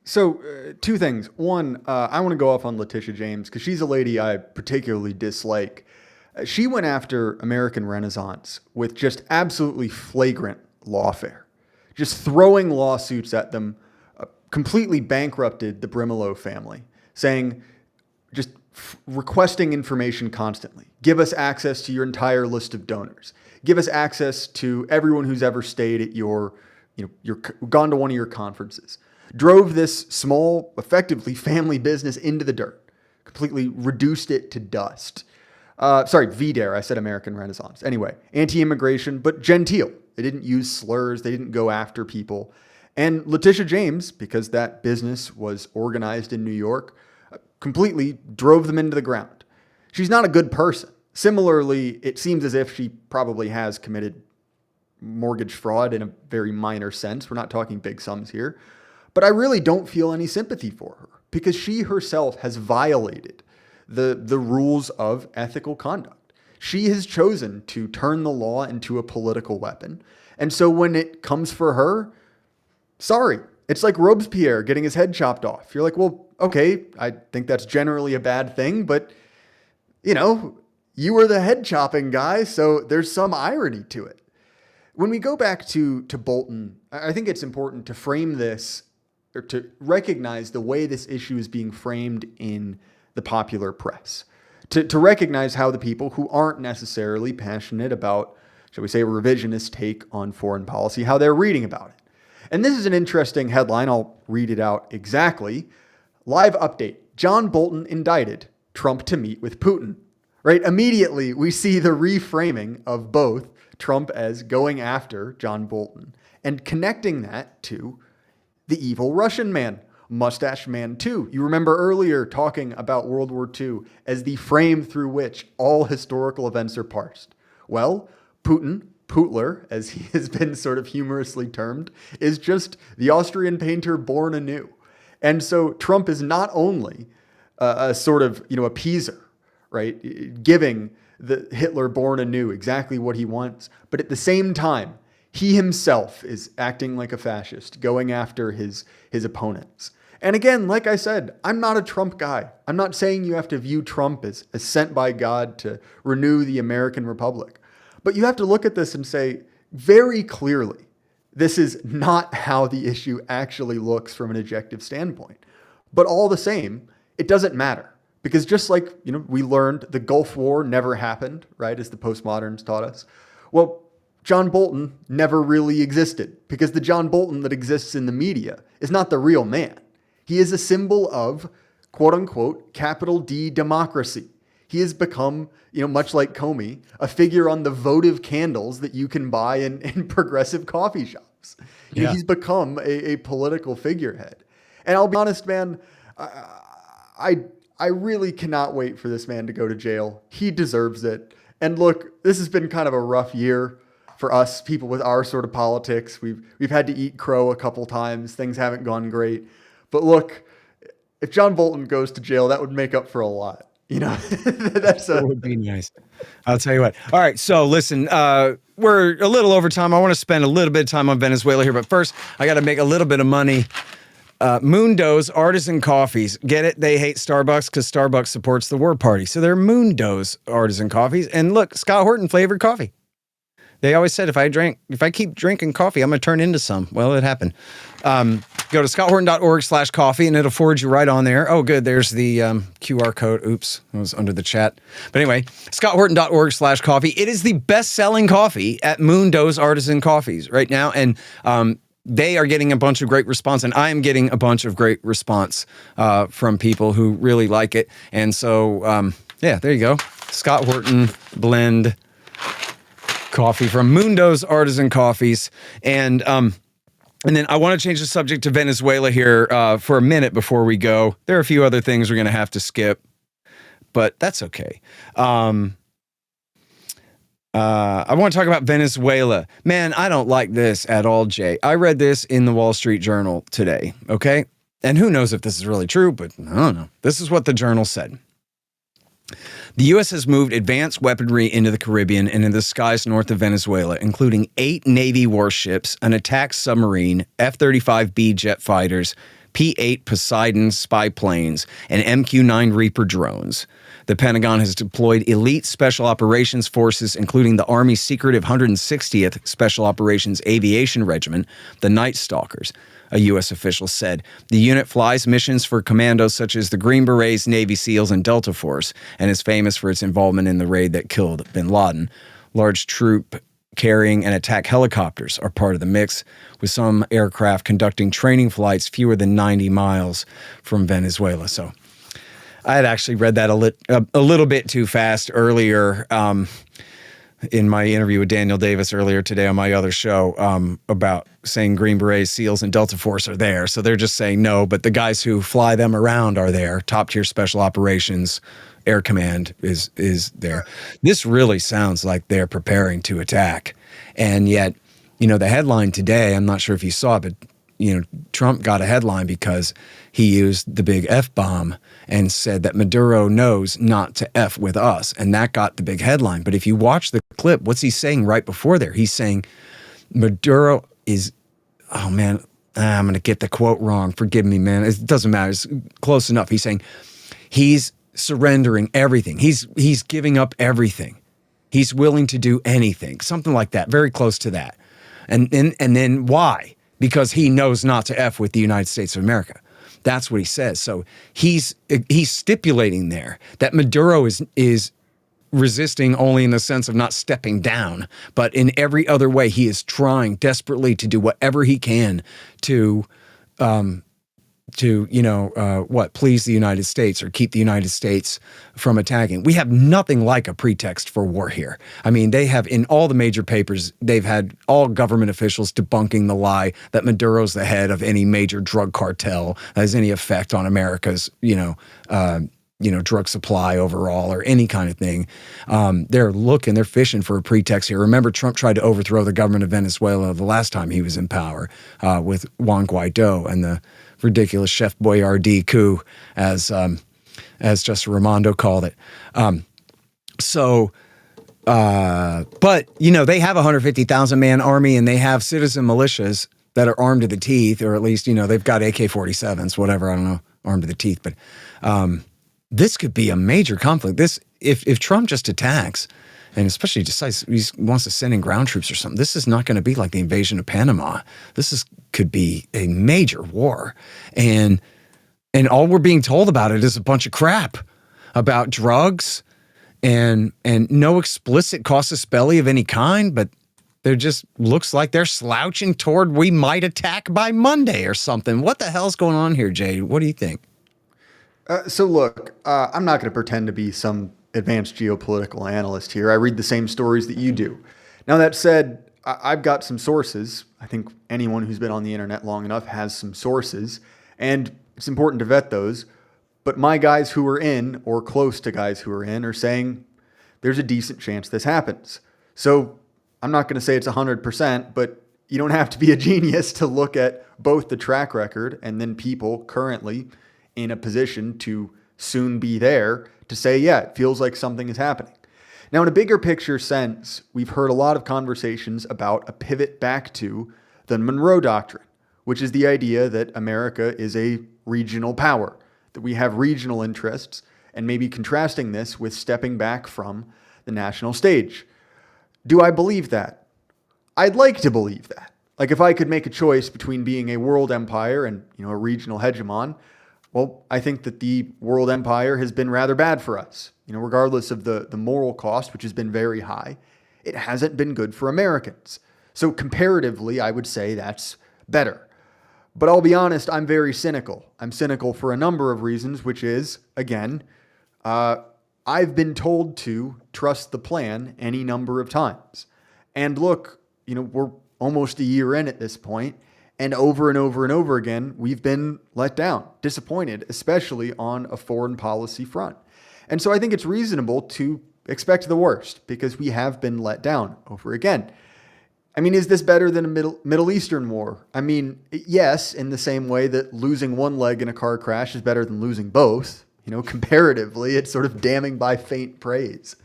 So, two things. One, I want to go off on Letitia James because she's a lady I particularly dislike. She went after American Renaissance with just absolutely flagrant lawfare, just throwing lawsuits at them, completely bankrupted the Brimelow family, saying, just requesting information constantly. Give us access to your entire list of donors. Give us access to everyone who's ever stayed at your gone to one of your conferences. Drove this small, effectively family business into the dirt, completely reduced it to dust. VDARE, I said American Renaissance. Anyway, anti-immigration, but genteel. They didn't use slurs. They didn't go after people. And Letitia James, because that business was organized in New York, completely drove them into the ground. She's not a good person. Similarly, it seems as if she probably has committed mortgage fraud in a very minor sense. We're not talking big sums here. But I really don't feel any sympathy for her because she herself has violated the rules of ethical conduct. She has chosen to turn the law into a political weapon. And so when it comes for her, sorry, it's like Robespierre getting his head chopped off. You're like, well, okay, I think that's generally a bad thing, but you know, you were the head chopping guy, so there's some irony to it. When we go back to Bolton, I think it's important to frame this or to recognize the way this issue is being framed in the popular press, to recognize how the people who aren't necessarily passionate about, shall we say, a revisionist take on foreign policy, how they're reading about it. And this is an interesting headline. I'll read it out exactly. Live update. John Bolton indicted. Trump to meet with Putin. Right? Immediately, we see the reframing of both Trump as going after John Bolton and connecting that to the evil Russian man, Mustache Man 2. You remember earlier talking about World War II as the frame through which all historical events are parsed. Well, Putin, Putler, as he has been sort of humorously termed, is just the Austrian painter born anew. And so Trump is not only a sort of, appeaser, right? Giving the Hitler born anew exactly what he wants, but at the same time, he himself is acting like a fascist, going after his opponents. And again, like I said, I'm not a Trump guy. I'm not saying you have to view Trump as sent by God to renew the American Republic. But you have to look at this and say very clearly, this is not how the issue actually looks from an objective standpoint. But all the same, it doesn't matter. Because just like, we learned the Gulf War never happened, right, as the postmoderns taught us. Well, John Bolton never really existed because the John Bolton that exists in the media is not the real man. He is a symbol of, quote unquote, capital D democracy. He has become, much like Comey, a figure on the votive candles that you can buy in progressive coffee shops. Yeah. He's become a political figurehead. And I'll be honest, man, I really cannot wait for this man to go to jail. He deserves it. And look, this has been kind of a rough year for us, people with our sort of politics. We've had to eat crow a couple times. Things haven't gone great. But look, if John Bolton goes to jail, that would make up for a lot. That would be nice. I'll tell you what. All right. So listen, we're a little over time. I want to spend a little bit of time on Venezuela here, but first I got to make a little bit of money. Moondo's Artisan Coffees. Get it? They hate Starbucks because Starbucks supports the war party. So they're Moondo's Artisan Coffees. And look, Scott Horton flavored coffee. They always said if I keep drinking coffee, I'm going to turn into some. Well, it happened. Go to scotthorton.org/coffee and it'll forward you right on there. Oh, good. There's the QR code. Oops. It was under the chat. But anyway, scotthorton.org/coffee. It is the best-selling coffee at Moondo's Artisan Coffees right now. And they are getting a bunch of great response, and I am getting a bunch of great response from people who really like it. And so, there you go. Scott Horton blend coffee from Moondo's Artisan Coffees. And And then I want to change the subject to Venezuela here for a minute before we go. There are a few other things we're going to have to skip, but that's okay. I want to talk about Venezuela. Man, I don't like this at all, Jay. I read this in the Wall Street Journal today, okay? And who knows if this is really true, but I don't know. This is what the journal said. The U.S. has moved advanced weaponry into the Caribbean and into the skies north of Venezuela, including 8 Navy warships, an attack submarine, F-35B jet fighters, P-8 Poseidon spy planes, and MQ-9 Reaper drones. The Pentagon has deployed elite special operations forces, including the Army's secretive 160th Special Operations Aviation Regiment, the Night Stalkers. A U.S. official said the unit flies missions for commandos such as the Green Berets, Navy SEALs, and Delta Force, and is famous for its involvement in the raid that killed bin Laden. Large troop carrying and attack helicopters are part of the mix, with some aircraft conducting training flights fewer than 90 miles from Venezuela. So I had actually read that a little bit too fast earlier in my interview with Daniel Davis earlier today on my other show about saying Green Berets, SEALs, and Delta Force are there. So they're just saying no, but the guys who fly them around are there. Top tier special operations, Air Command is there. This really sounds like they're preparing to attack. And yet, you know, the headline today, I'm not sure if you saw it, but you know, Trump got a headline because he used the big F-bomb and said that Maduro knows not to F with us. And that got the big headline. But if you watch the clip, what's he saying right before there? He's saying Maduro is, oh man, I'm going to get the quote wrong. Forgive me, man. It doesn't matter. It's close enough. He's saying he's surrendering everything. He's giving up everything. He's willing to do anything. Something like that. Very close to that. And then why? Because he knows not to F with the United States of America. That's what he says. So he's stipulating there that Maduro is resisting only in the sense of not stepping down, but in every other way he is trying desperately to do whatever he can to please the United States or keep the United States from attacking. We have nothing like a pretext for war here. I mean, they have in all the major papers, they've had all government officials debunking the lie that Maduro's the head of any major drug cartel that has any effect on America's, drug supply overall or any kind of thing. They're fishing for a pretext here. Remember, Trump tried to overthrow the government of Venezuela the last time he was in power with Juan Guaido and the ridiculous Chef Boyardee coup, as Justice Raimondo called it. But, you know, they have a 150,000 man army and they have citizen militias that are armed to the teeth, or at least, you know, they've got AK-47s, whatever, I don't know, armed to the teeth. But this could be a major conflict. If Trump just attacks, and especially decides he wants to send in ground troops or something, this is not going to be like the invasion of Panama. Could be a major war. And all we're being told about it is a bunch of crap about drugs and no explicit casus belli of any kind, but there just looks like they're slouching toward we might attack by Monday or something. What the hell's going on here, Jay? What do you think? So look, I'm not going to pretend to be some advanced geopolitical analyst here. I read the same stories that you do. Now, that said, I've got some sources. I think anyone who's been on the internet long enough has some sources, and it's important to vet those. But my guys who are in, or close to guys who are in, are saying there's a decent chance this happens. So I'm not going to say it's 100%, but you don't have to be a genius to look at both the track record and then people currently in a position to soon be there to say, yeah, it feels like something is happening. Now, in a bigger picture sense, we've heard a lot of conversations about a pivot back to the Monroe Doctrine, which is the idea that America is a regional power, that we have regional interests, and maybe contrasting this with stepping back from the national stage. Do I believe that? I'd like to believe that. Like, if I could make a choice between being a world empire and, a regional hegemon, well, I think that the world empire has been rather bad for us. Regardless of the moral cost, which has been very high, it hasn't been good for Americans. So comparatively, I would say that's better. But I'll be honest, I'm very cynical. I'm cynical for a number of reasons, which is, again, I've been told to trust the plan any number of times. And look, we're almost a year in at this point, And over and over and over again, we've been let down, disappointed, especially on a foreign policy front. And so I think it's reasonable to expect the worst because we have been let down over again. I mean, is this better than a Middle Eastern war? I mean, yes, in the same way that losing one leg in a car crash is better than losing both. You know, comparatively, it's sort of damning by faint praise.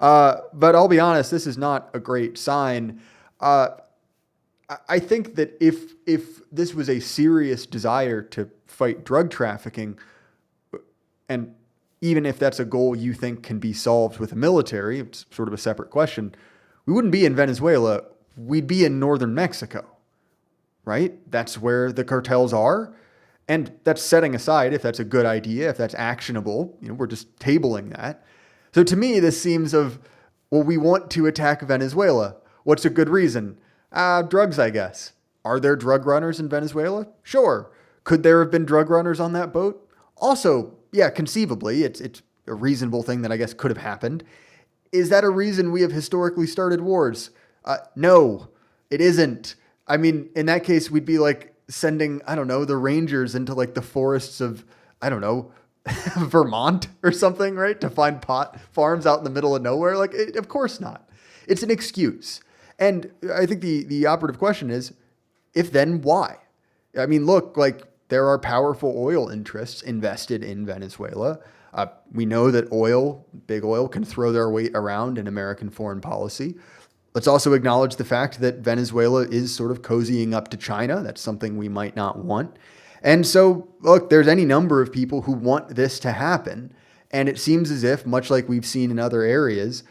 But I'll be honest, this is not a great sign. I think that if this was a serious desire to fight drug trafficking, and even if that's a goal you think can be solved with the military, it's sort of a separate question, we wouldn't be in Venezuela. We'd be in northern Mexico, right? That's where the cartels are. And that's setting aside if that's a good idea, if that's actionable. You know, we're just tabling that. So to me, this seems of, well, we want to attack Venezuela. What's a good reason? Drugs, I guess. Are there drug runners in Venezuela? Sure. Could there have been drug runners on that boat? Also, yeah, conceivably, it's a reasonable thing that I guess could have happened. Is that a reason we have historically started wars? No, it isn't. I mean, in that case, we'd be like sending, I don't know, the Rangers into like the forests of, I don't know, Vermont or something, right? To find pot farms out in the middle of nowhere. Like, of course not. It's an excuse. And I think the operative question is, if then, why? I mean, look, like there are powerful oil interests invested in Venezuela. We know that big oil, can throw their weight around in American foreign policy. Let's also acknowledge the fact that Venezuela is sort of cozying up to China. That's something we might not want. And so, look, there's any number of people who want this to happen. And it seems as if, much like we've seen in other areas,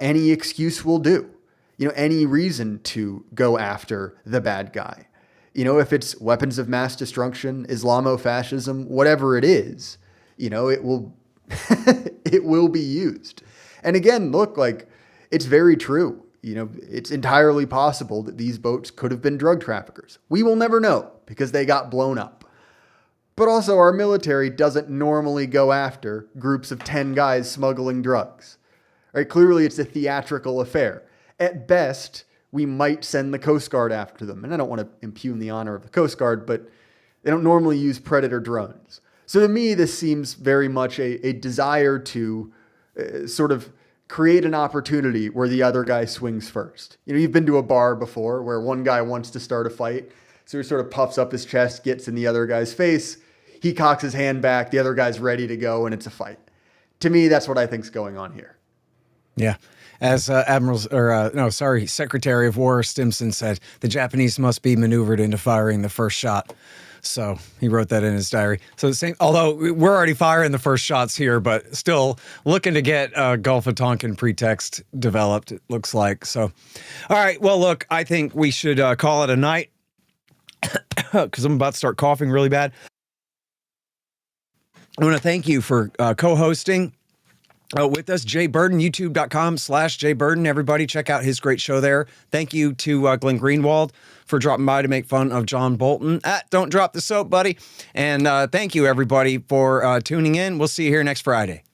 any excuse will do. You know, any reason to go after the bad guy. You know, if it's weapons of mass destruction, Islamofascism, whatever it is, you know, it will it will be used. And again, look, like it's very true. You know, it's entirely possible that these boats could have been drug traffickers. We will never know because they got blown up. But also our military doesn't normally go after groups of 10 guys smuggling drugs. Right? Clearly it's a theatrical affair. At best, we might send the Coast Guard after them. And I don't want to impugn the honor of the Coast Guard, but they don't normally use Predator drones. So to me, this seems very much a desire to sort of create an opportunity where the other guy swings first. You know, you've been to a bar before where one guy wants to start a fight. So he sort of puffs up his chest, gets in the other guy's face. He cocks his hand back. The other guy's ready to go, and it's a fight. To me, that's what I think's going on here. Yeah. As Secretary of War Stimson said, the Japanese must be maneuvered into firing the first shot. So he wrote that in his diary. So the same, although we're already firing the first shots here, but still looking to get a Gulf of Tonkin pretext developed, it looks like. So, all right. Well, look, I think we should call it a night because I'm about to start coughing really bad. I want to thank you for co-hosting with us, Jay Burden, youtube.com/Jay Burden. Everybody check out his great show there. Thank you to Glenn Greenwald for dropping by to make fun of John Bolton at Don't Drop the Soap, buddy. And thank you, everybody, for tuning in. We'll see you here next Friday.